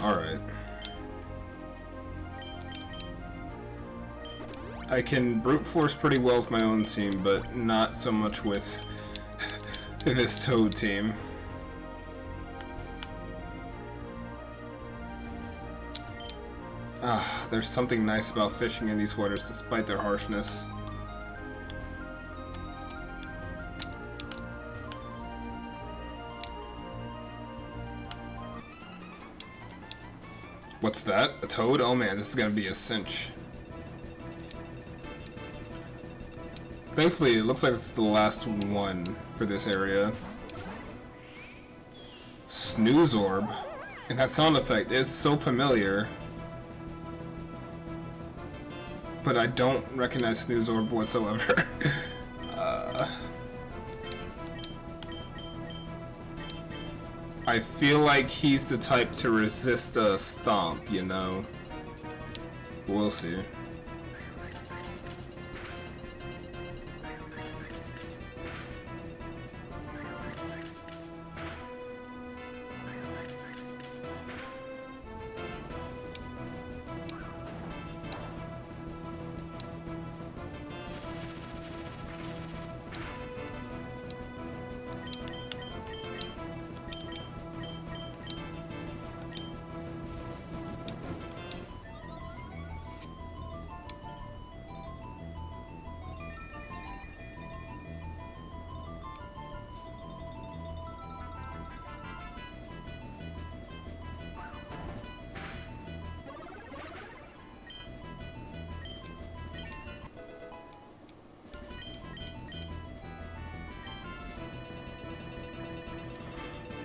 Alright. I can brute force pretty well with my own team, but not so much with this Toad team. Ah, there's something nice about fishing in these waters despite their harshness. What's that? A toad? Oh man, this is gonna be a cinch. Thankfully, it looks like it's the last one for this area. Snooze Orb. And that sound effect is so familiar. But I don't recognize Snooze Orb whatsoever. I feel like he's the type to resist a stomp, you know? We'll see.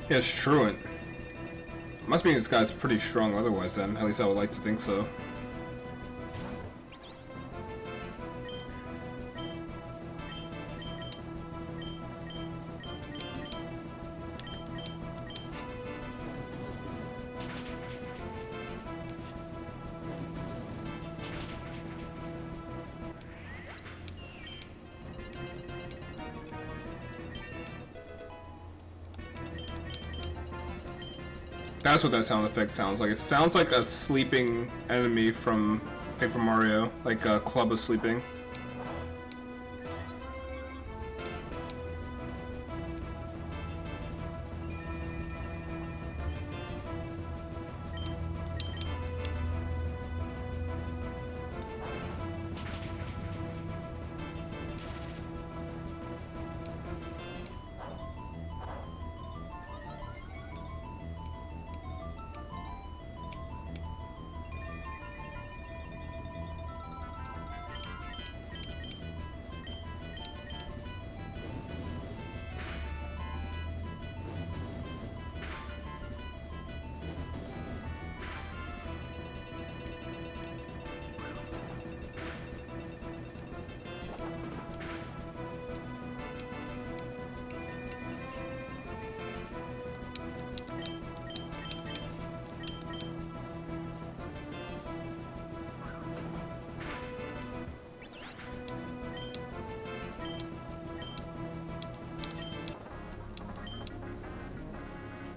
Yeah, it's truant. Must mean this guy's pretty strong otherwise then. At least I would like to think so. That's what that sound effect sounds like. It sounds like a sleeping enemy from Paper Mario, like a club of sleeping.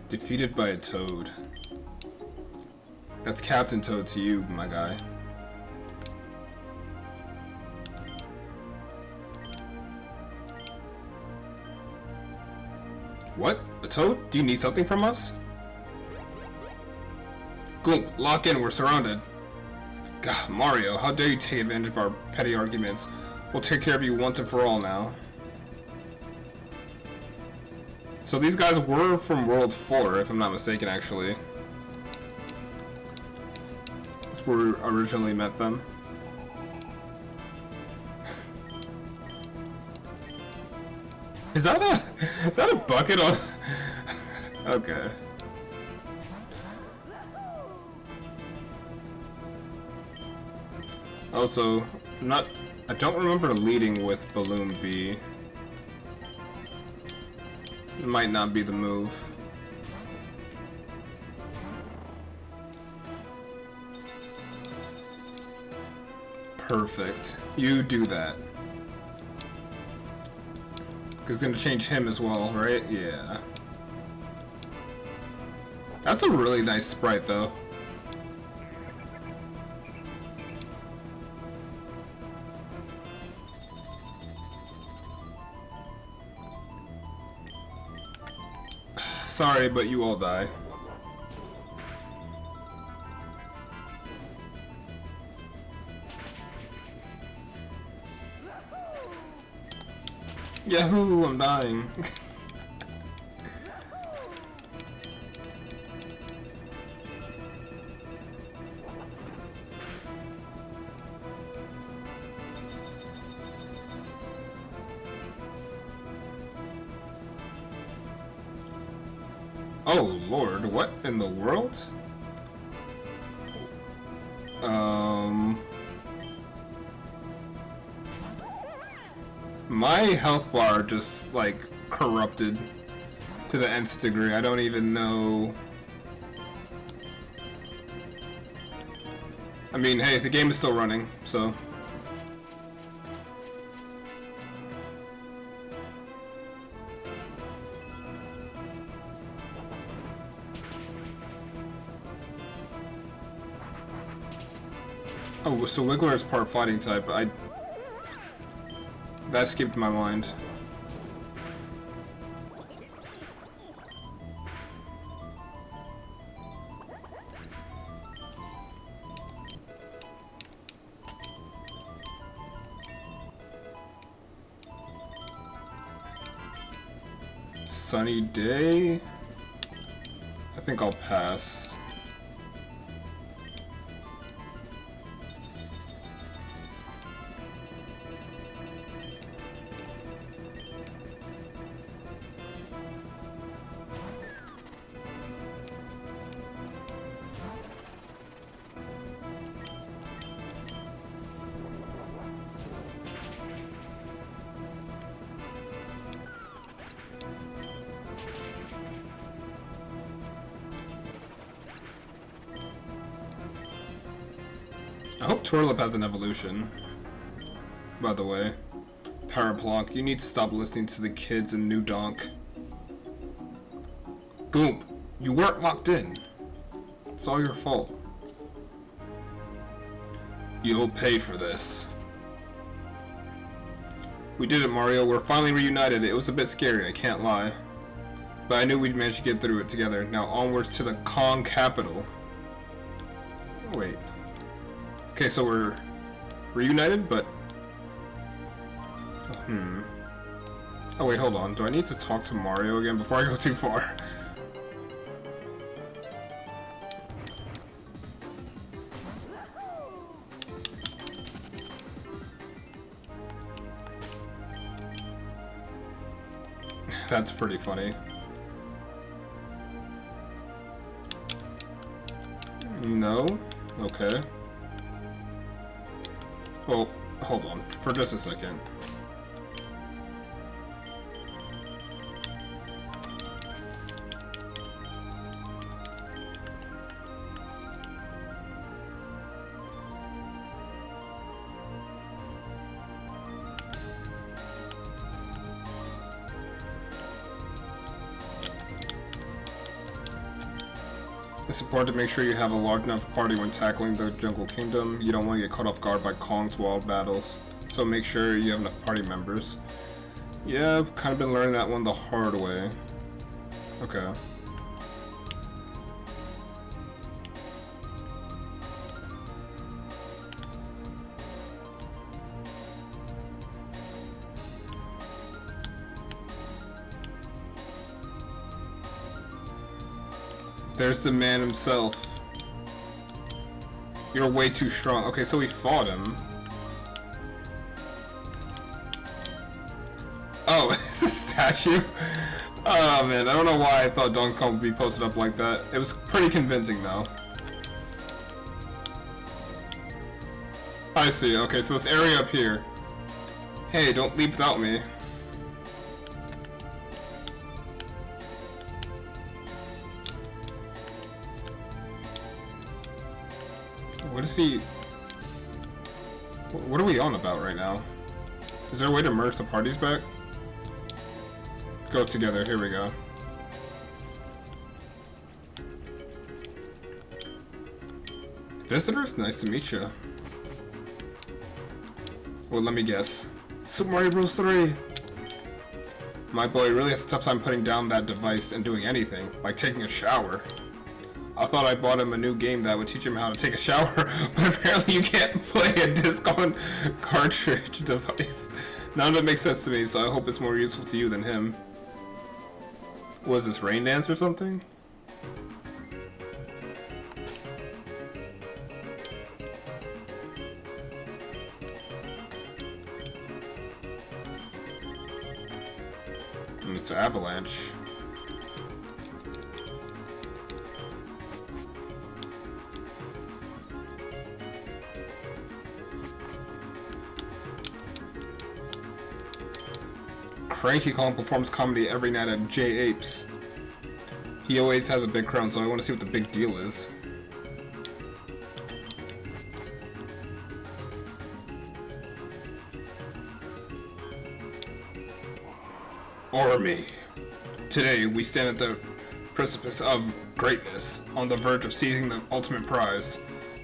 Defeated by a Toad. That's Captain Toad to you, my guy. What? A Toad? Do you need something from us? Goomp, lock in, we're surrounded. God, Mario, how dare you take advantage of our petty arguments? We'll take care of you once and for all now. So these guys were from World 4, if I'm not mistaken, actually. That's where we originally met them. Is that a bucket on? Okay. Also, I don't remember leading with Balloon B. It might not be the move. Perfect. You do that. Because it's gonna change him as well, right? Yeah. That's a really nice sprite, though. Sorry, but you all die. Yahoo! I'm dying. Oh Lord, what in the world? My health bar just, like, corrupted to the nth degree. I don't even know. I mean, hey, the game is still running, so. Oh, so Wiggler is part fighting type. That skipped my mind. Sunny day? I think I'll pass. I hope Turlip has an evolution. By the way. Paraplonk, you need to stop listening to the kids in New Donk. Goomp, you weren't locked in. It's all your fault. You'll pay for this. We did it, Mario. We're finally reunited. It was a bit scary, I can't lie. But I knew we'd manage to get through it together. Now onwards to the Kong capital. Oh, wait. Okay, so we're reunited, but... Oh wait, hold on. Do I need to talk to Mario again before I go too far? That's pretty funny. No? Okay. Well, hold on for just a second. It's important to make sure you have a large enough party when tackling the Jungle Kingdom. You don't want to get caught off guard by Kong's wild battles, so make sure you have enough party members. Yeah, I've kind of been learning that one the hard way. Okay. There's the man himself. You're way too strong. Okay, so we fought him. Oh, it's a statue? Oh man, I don't know why I thought Donkey Kong would be posted up like that. It was pretty convincing though. I see, okay, so this area up here. Hey, don't leave without me. What is he... What are we on about right now? Is there a way to merge the parties back? Go together, here we go. Visitors? Nice to meet you. Well, let me guess. Super Mario Bros. 3! My boy really has a tough time putting down that device and doing anything, like taking a shower. I thought I bought him a new game that would teach him how to take a shower, but apparently you can't play a disc on cartridge device. None of it makes sense to me, so I hope it's more useful to you than him. Was this Rain Dance or something? And it's Avalanche. Cranky Kong performs comedy every night at J Apes. He always has a big crown, so I want to see what the big deal is. Army. Today we stand at the precipice of greatness, on the verge of seizing the ultimate prize,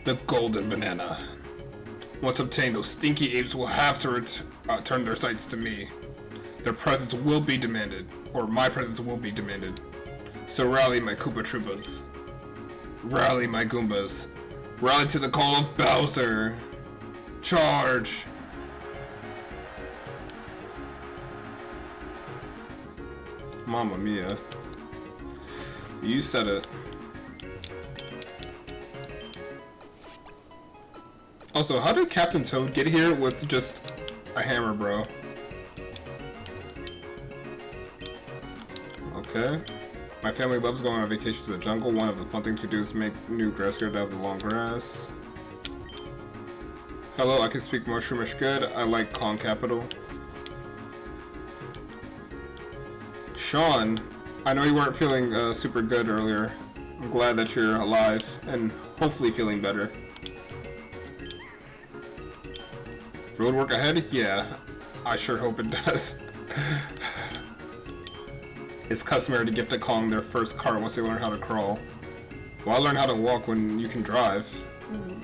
the golden banana. Once obtained, those stinky apes will have to turn their sights to me. Their presence will be demanded, or my presence will be demanded. So rally my Koopa Troopas. Rally my Goombas. Rally to the call of Bowser. Charge! Mamma mia. You said it. Also, how did Captain Toad get here with just a hammer, bro? Okay. My family loves going on vacation to the jungle. One of the fun things we do is make new grass skirt out of the long grass. Hello, I can speak Mushroomish good. I like Kong Capital. Sean, I know you weren't feeling super good earlier. I'm glad that you're alive and hopefully feeling better. Road work ahead? Yeah, I sure hope it does. It's customary to gift a Kong their first cart once they learn how to crawl. Why learn how to walk when you can drive?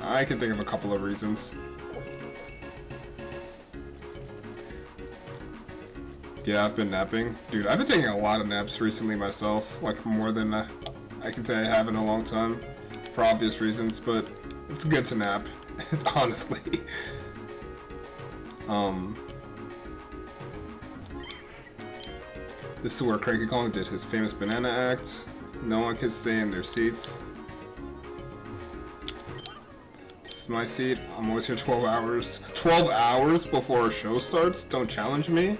I can think of a couple of reasons. Yeah, I've been napping. Dude, I've been taking a lot of naps recently myself. Like, more than I can say I have in a long time. For obvious reasons, but it's good to nap. It's honestly. This is where Cranky Kong did his famous banana act. No one can stay in their seats. This is my seat. I'm always here 12 hours. 12 hours before a show starts? Don't challenge me.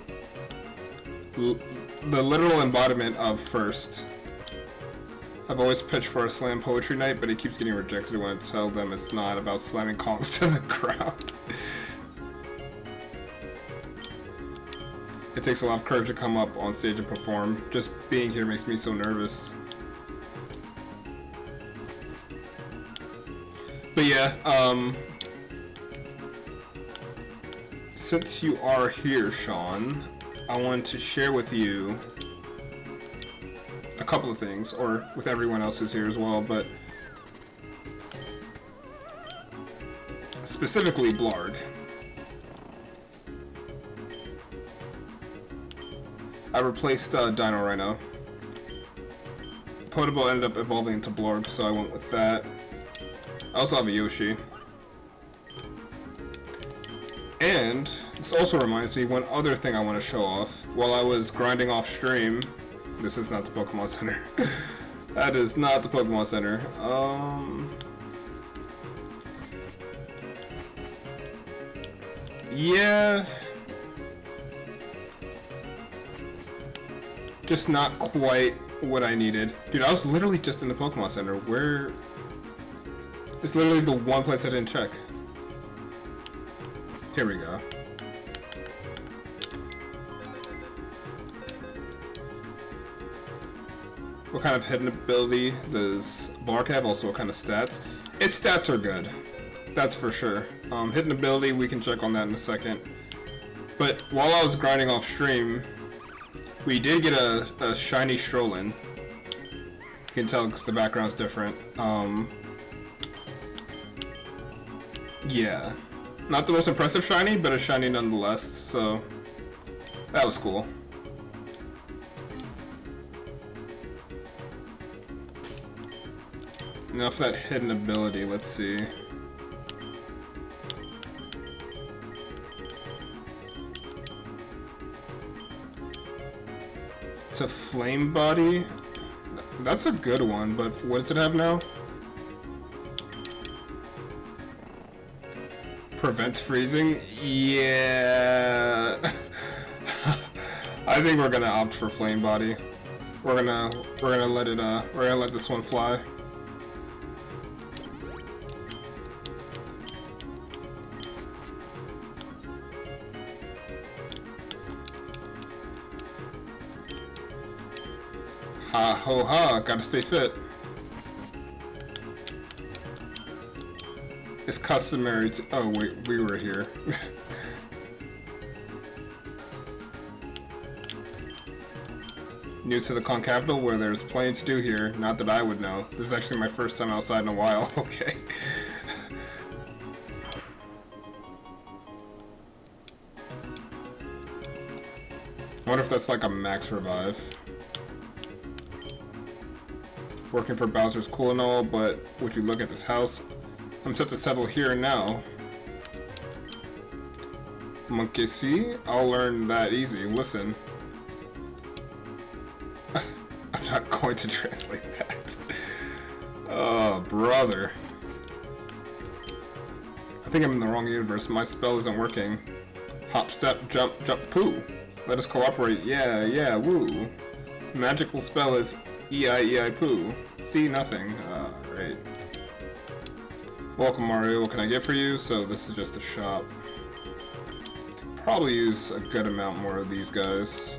The literal embodiment of first. I've always pitched for a slam poetry night, but it keeps getting rejected when I tell them it's not about slamming Kongs to the ground. It takes a lot of courage to come up on stage and perform. Just being here makes me so nervous. But yeah, since you are here, Sean, I want to share with you a couple of things, or with everyone else who's here as well, but specifically Blarg. I replaced Dino Rhino. Potable ended up evolving into Blarg, so I went with that. I also have a Yoshi. And this also reminds me one other thing I want to show off. While I was grinding off stream, this is not the Pokemon Center. That is not the Pokemon Center. Yeah. Just not quite what I needed. Dude, I was literally just in the Pokemon Center. Where? It's literally the one place I didn't check. Here we go. What kind of hidden ability does Blarg have? Also, what kind of stats? Its stats are good. That's for sure. Hidden ability, we can check on that in a second. But while I was grinding off stream, we did get a shiny Strollin. You can tell because the background's different. Yeah. Not the most impressive shiny, but a shiny nonetheless, so that was cool. Now for that hidden ability, let's see. It's a flame body. That's a good one, but what does it have now? Prevents freezing? Yeah. I think we're gonna opt for flame body. We're gonna let this one fly. Ha ho ha, gotta stay fit. It's customary to— oh wait, we were here. New to the Con Capital, where there's plenty to do here. Not that I would know. This is actually my first time outside in a while. Okay. I wonder if that's like a max revive. Working for Bowser's cool and all, but would you look at this house? I'm set to settle here and now. Monkey see? I'll learn that easy. Listen. I'm not going to translate that. Oh, brother. I think I'm in the wrong universe. My spell isn't working. Hop, step, jump, jump, poo. Let us cooperate. Yeah, yeah, woo. Magical spell is E-I-E-I poo. See, nothing. Right. Welcome, Mario. What can I get for you? So this is just a shop. Probably use a good amount more of these guys.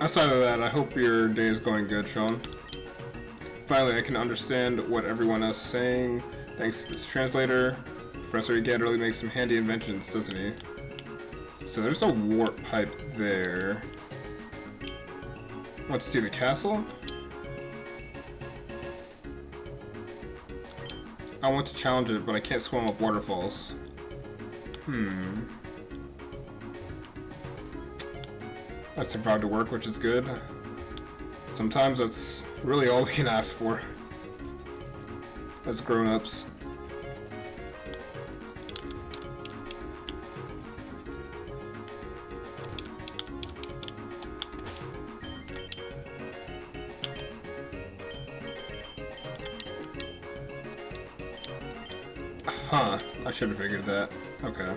Outside of that, I hope your day is going good, Sean. Finally, I can understand what everyone else is saying thanks to this translator. Professor Egad really makes some handy inventions, doesn't he? So there's a warp pipe there. Want to see the castle? I want to challenge it, but I can't swim up waterfalls. I survived to work, which is good. Sometimes that's really all we can ask for as grown-ups. Huh, I should have figured that. Okay.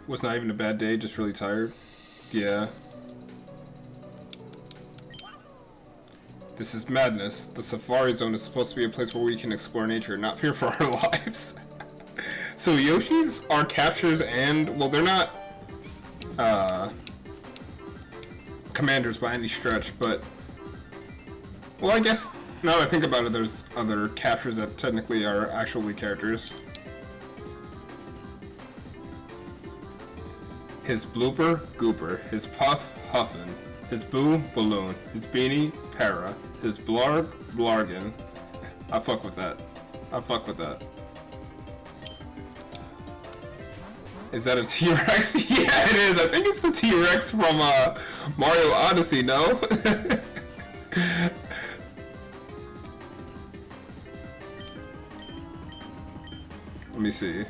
Was not even a bad day, just really tired. Yeah. This is madness. The safari zone is supposed to be a place where we can explore nature, not fear for our lives. So Yoshi's are captures and, well, they're not commanders by any stretch, but, well, I guess now that I think about it, there's other captures that technically are actually characters. His blooper, Gooper. His puff, Huffin. His boo, Balloon. His beanie, Para. His blarg, Blargin. I fuck with that. I fuck with that. Is that a T-Rex? Yeah, it is. I think it's the T-Rex from Mario Odyssey, no? Let me see.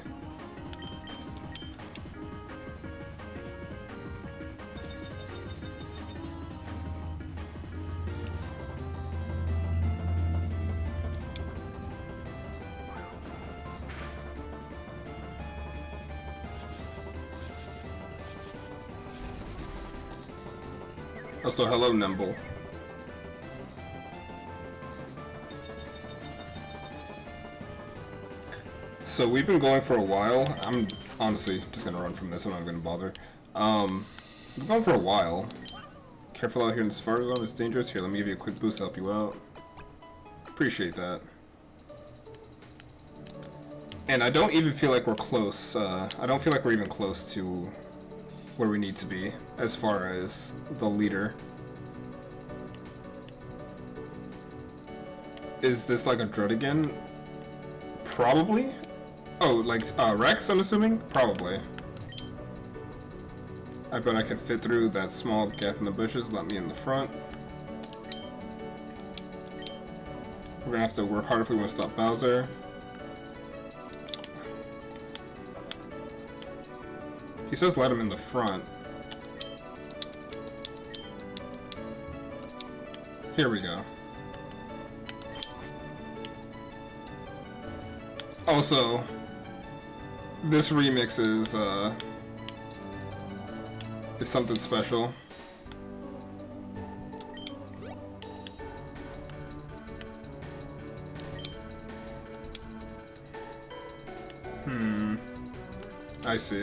Also, hello, Nimble. So we've been going for a while. I'm honestly just gonna run from this. I'm not gonna bother. We've been going for a while. Careful out here in the safari zone. It's dangerous. Here, let me give you a quick boost to help you out. Appreciate that. And I don't even feel like we're close. I don't feel like we're even close to where we need to be as far as the leader. Is this like a Druddigan? Probably. Oh, like Rex, I'm assuming? Probably. I bet I could fit through that small gap in the bushes. Let me in the front. We're gonna have to work hard if we want to stop Bowser. He says let him in the front. Here we go. Also, this remix is something special. I see.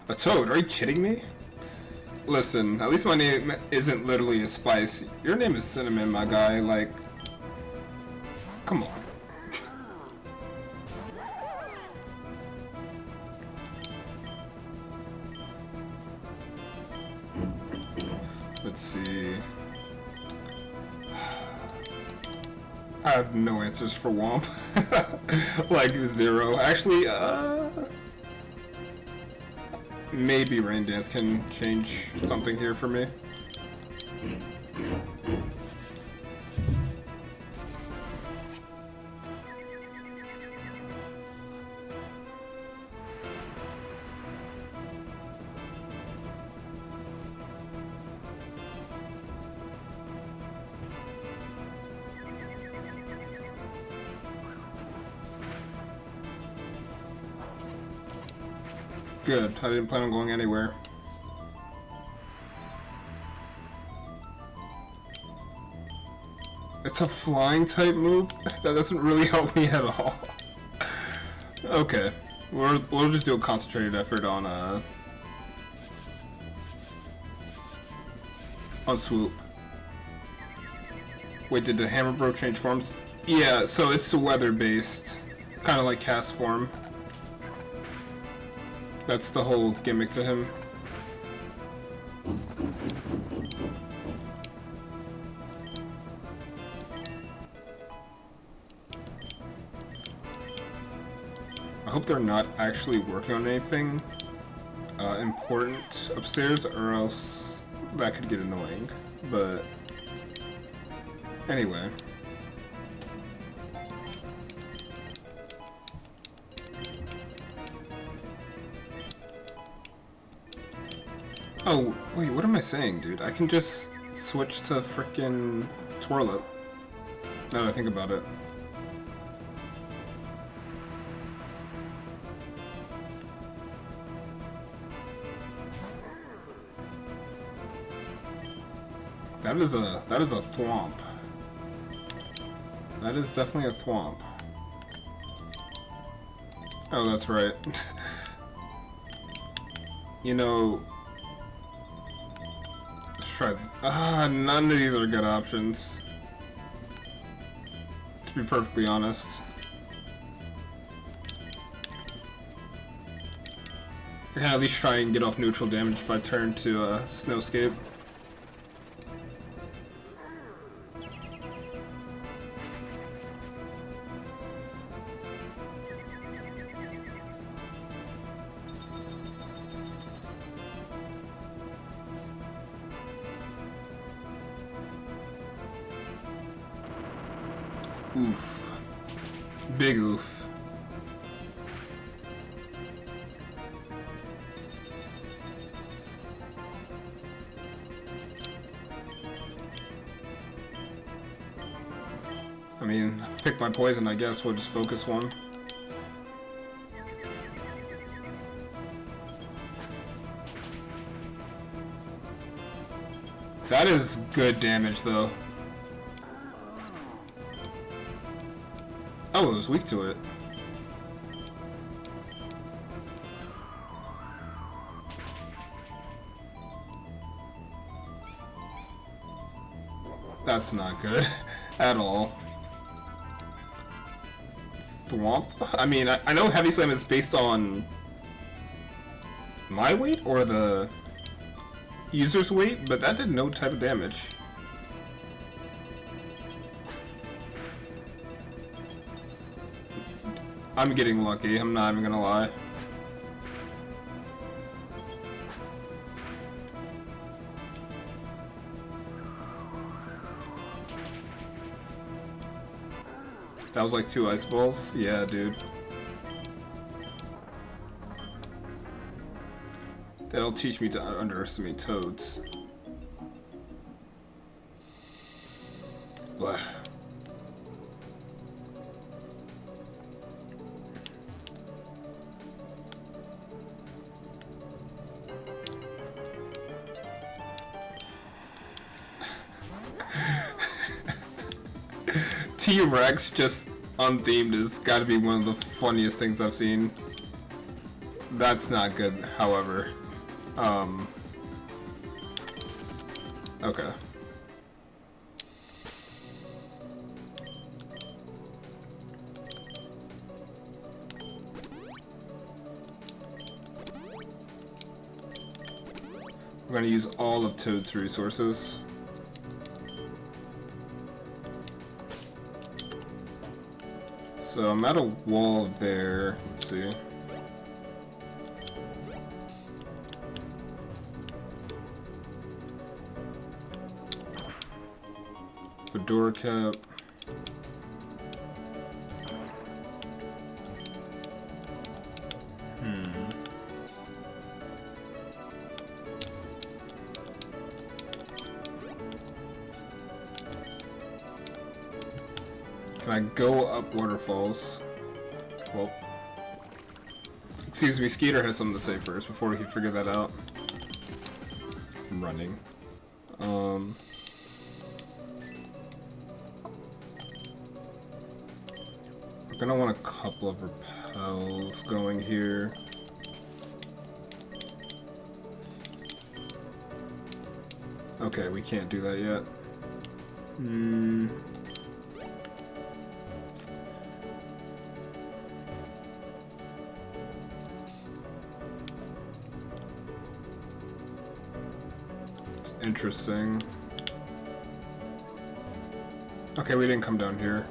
A toad? Are you kidding me? Listen, at least my name isn't literally a spice. Your name is Cinnamon, my guy. Like, come on. Let's see. I have no answers for Womp. Like, zero. Actually, maybe Rain Dance can change something here for me. Good. I didn't plan on going anywhere. It's a flying type move? That doesn't really help me at all. Okay. We'll just do a concentrated effort on swoop. Wait, did the hammer bro change forms? Yeah, so it's weather based. Kinda like cast form. That's the whole gimmick to him. I hope they're not actually working on anything important upstairs, or else that could get annoying. But anyway. Oh, wait, what am I saying, dude? I can just switch to frickin' twirl it. Now that I think about it. That is a thwomp. That is definitely a thwomp. Oh, that's right. You know, let's try. None of these are good options. To be perfectly honest. I can at least try and get off neutral damage if I turn to Snowscape. Oof. Big oof. I mean, pick my poison, I guess. We'll just focus one. That is good damage, though. Oh, it was weak to it. That's not good at all. Thwomp? I mean, I know Heavy Slam is based on my weight or the user's weight, but that did no type of damage. I'm getting lucky, I'm not even gonna lie. That was like 2 ice balls? Yeah, dude. That'll teach me to underestimate toads. Blah. T-Rex just unthemed has got to be one of the funniest things I've seen. That's not good, however. Okay. We're gonna use all of Toad's resources. So I'm at a wall there. Let's see. Fedora cap. Can I go up waterfalls? Well, Excuse me, Skeeter has something to say first before we can figure that out. I'm running. We're gonna want a couple of repels going here. Okay, we can't do that yet. It's interesting. Okay, we didn't come down here.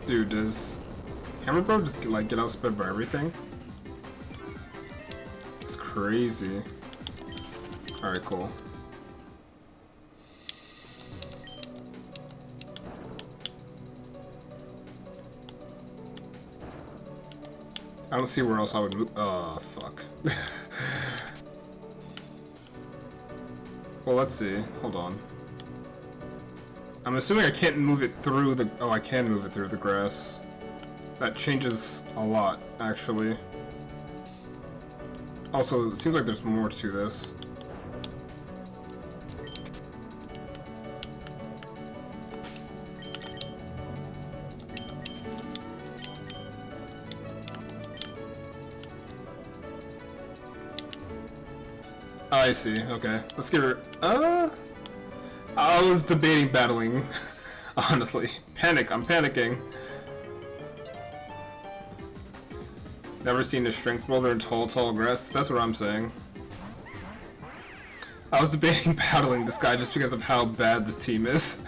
Dude, does Hammer Bro just like get outsped by everything? It's crazy. Alright, cool. I don't see where else I would move. Oh, fuck. Well, let's see. Hold on. I'm assuming I can't move it through the... Oh, I can move it through the grass. That changes a lot, actually. Also, it seems like there's more to this. I see. Okay. Let's get her... I was debating battling, honestly. Panic, I'm panicking. Never seen a strength boulder in tall grass, that's what I'm saying. I was debating battling this guy just because of how bad this team is.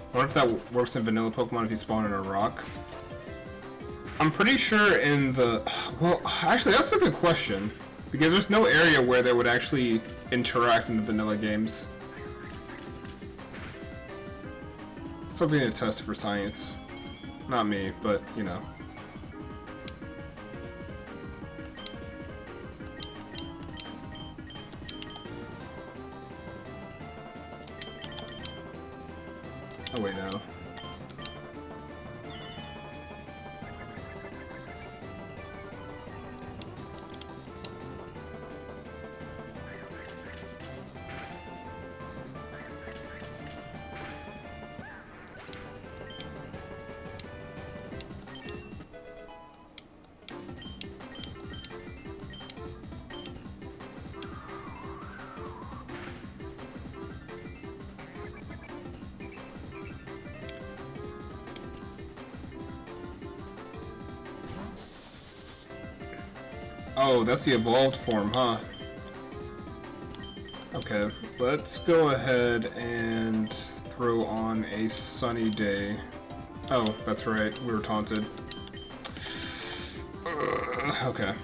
I wonder if that works in vanilla Pokemon if you spawn in a rock. I'm pretty sure in the... Well, actually, that's a good question. Because there's no area where they would actually interact in the vanilla games. Something to test for science. Not me, but, you know. Oh wait, no. Oh, that's the evolved form, huh? Okay, let's go ahead and throw on a sunny day. Oh, that's right, we were taunted. Okay.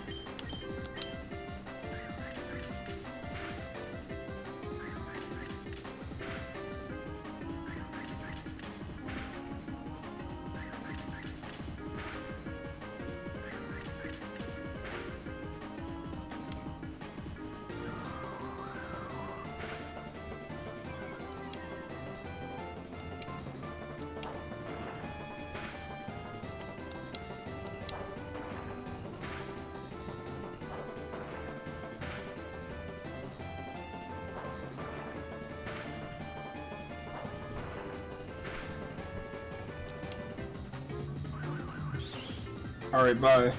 Alright, bye.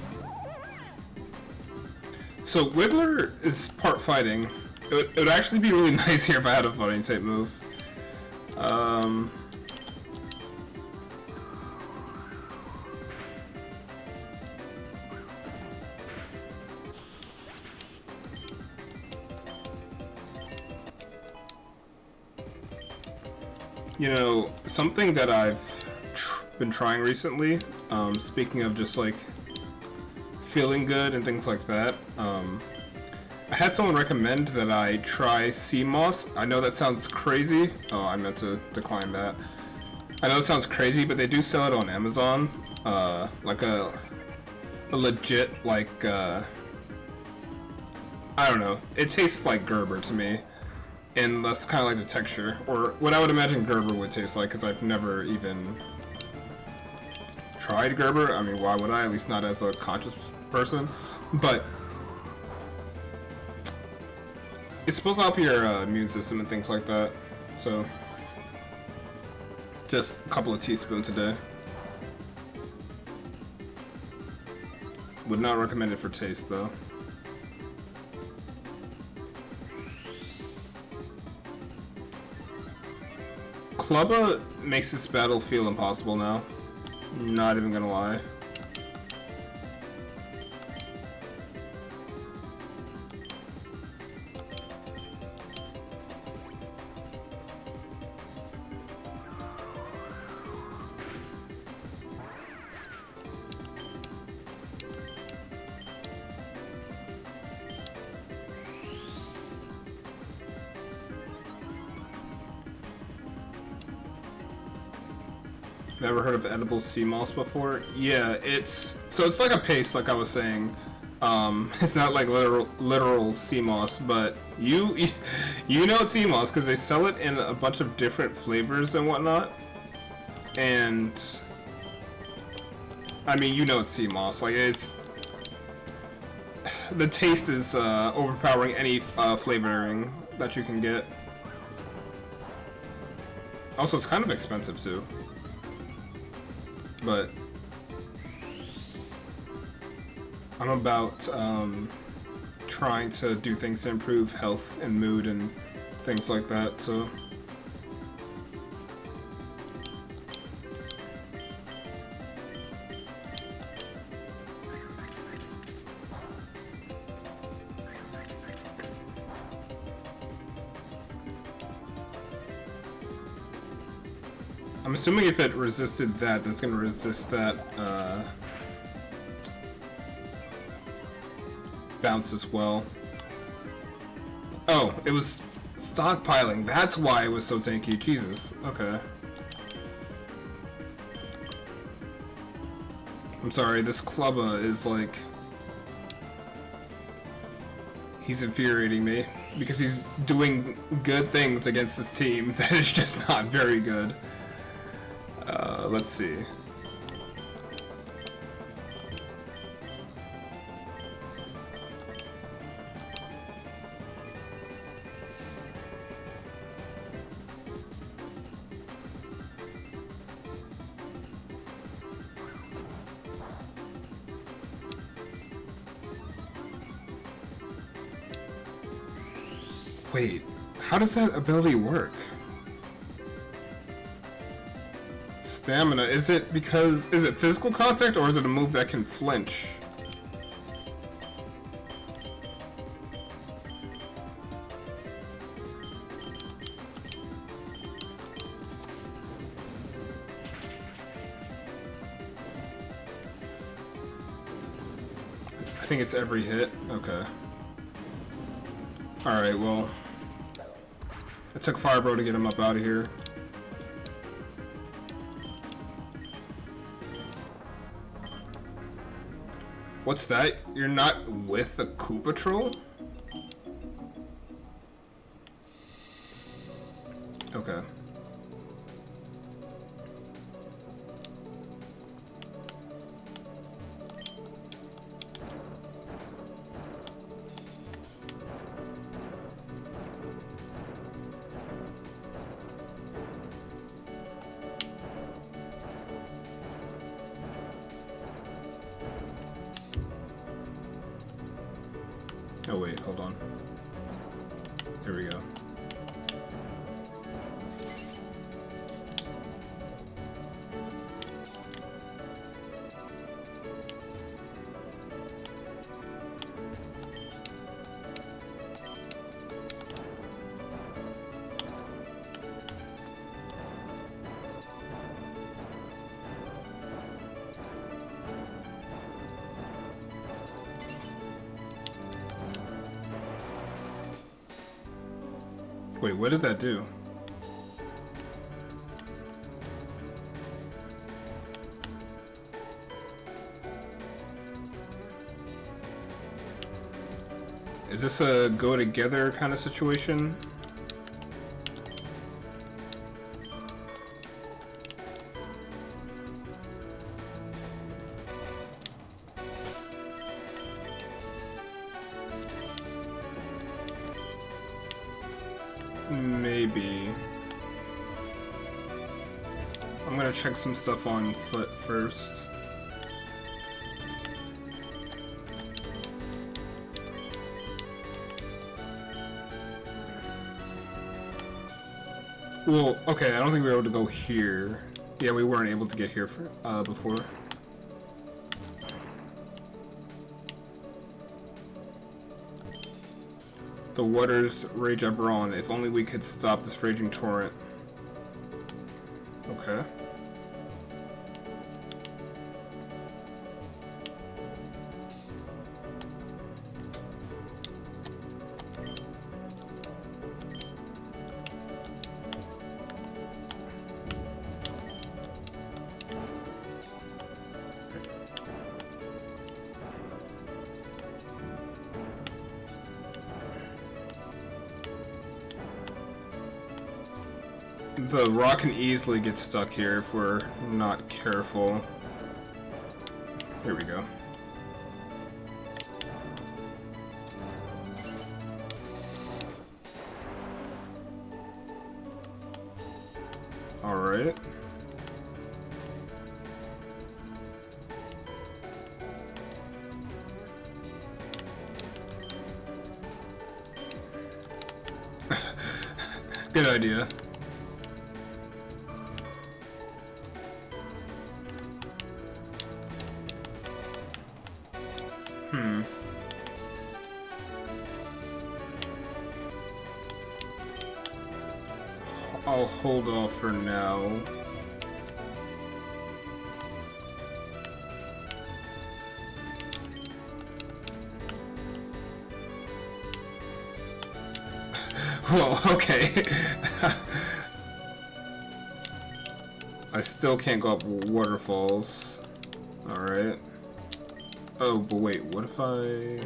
So, Wiggler is part fighting. It would actually be really nice here if I had a fighting type move. You know, something that I've been trying recently Speaking of just like feeling good and things like that, I had someone recommend that I try sea moss. I know that sounds crazy. Oh, I meant to decline that. I know it sounds crazy, but they do sell it on Amazon. Like a legit, like, I don't know. It tastes like Gerber to me. And that's kind of like the texture. Or what I would imagine Gerber would taste like, because I've never even tried Gerber. I mean, why would I? At least not as a conscious person. But it's supposed to help your immune system and things like that. So, just a couple of teaspoons a day. Would not recommend it for taste, though. Clubba makes this battle feel impossible now. Not even gonna lie. Never heard of edible sea moss before? Yeah, it's like a paste, like I was saying. It's not like literal sea moss, but you know it's sea moss because they sell it in a bunch of different flavors and whatnot. And I mean, you know it's sea moss. Like the taste is overpowering any flavoring that you can get. Also, it's kind of expensive too. But I'm about trying to do things to improve health and mood and things like that, so I'm assuming if it resisted that, that's gonna resist that bounce as well. Oh, it was stockpiling. That's why it was so tanky. Jesus. Okay. I'm sorry, this Clubba is like... He's infuriating me because he's doing good things against this team that is just not very good. Let's see. Wait, how does that ability work? Stamina, is it physical contact or is it a move that can flinch? I think it's every hit. Okay. Alright, well, it took Firebro to get him up out of here. What's that? You're not with the Koopa Troll? Okay. Oh wait, hold on. Here we go. Wait, what did that do? Is this a go together kind of situation? Maybe. I'm gonna check some stuff on foot first. Well, okay, I don't think we were able to go here. Yeah, we weren't able to get here for, before. The waters rage ever on. If only we could stop this raging torrent. Okay. The rock can easily get stuck here if we're not careful. Here we go. All right. Good idea. I'll hold off for now. Well, okay. I still can't go up waterfalls. Alright. Oh, but wait, what if I...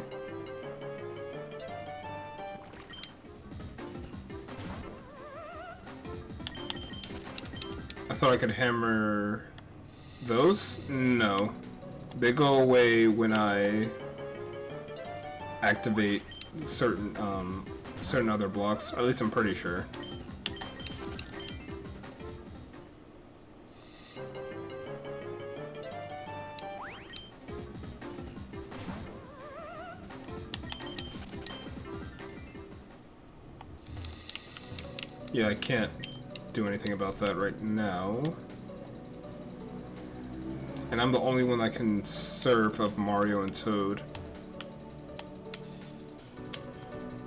I thought I could hammer those? No. They go away when I activate certain other blocks. At least I'm pretty sure. Yeah, I can't do anything about that right now. And I'm the only one that can surf of Mario and Toad.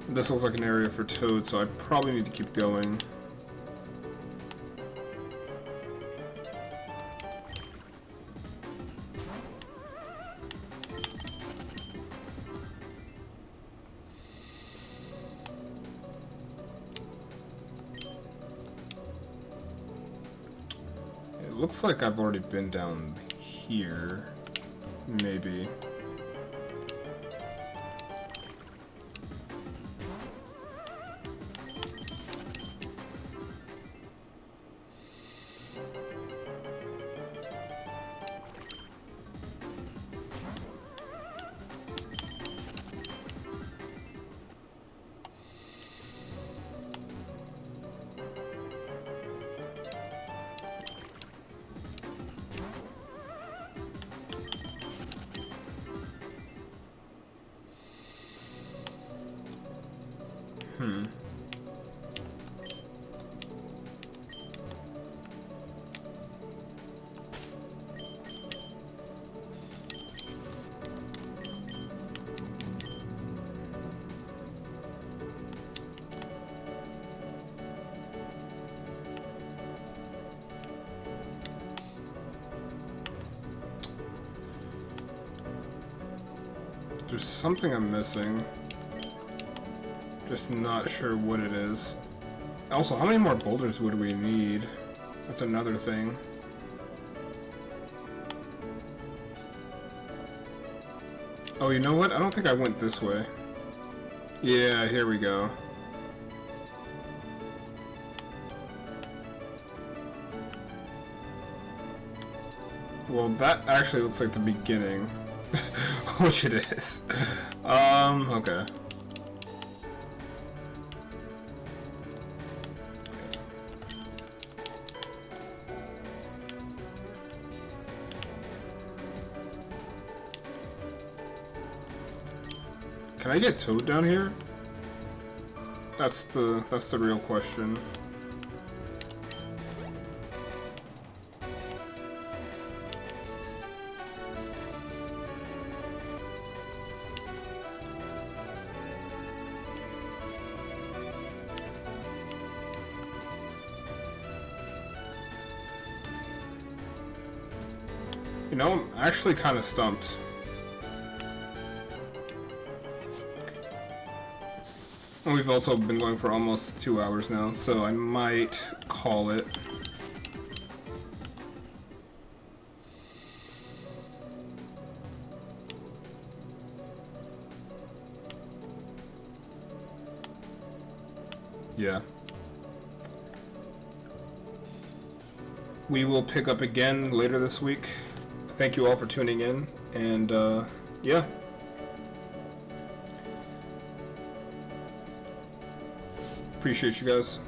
This looks like an area for Toad, so I probably need to keep going. It looks like I've already been down here. Maybe. There's something I'm missing. Just not sure what it is. Also, how many more boulders would we need? That's another thing. Oh, you know what? I don't think I went this way. Yeah, here we go. Well, that actually looks like the beginning. Which it is. Okay. Can I get Toad down here? That's the real question. You know, I'm actually kind of stumped. And we've also been going for almost 2 hours now, so I might call it. Yeah. We will pick up again later this week. Thank you all for tuning in, and yeah. Appreciate you guys.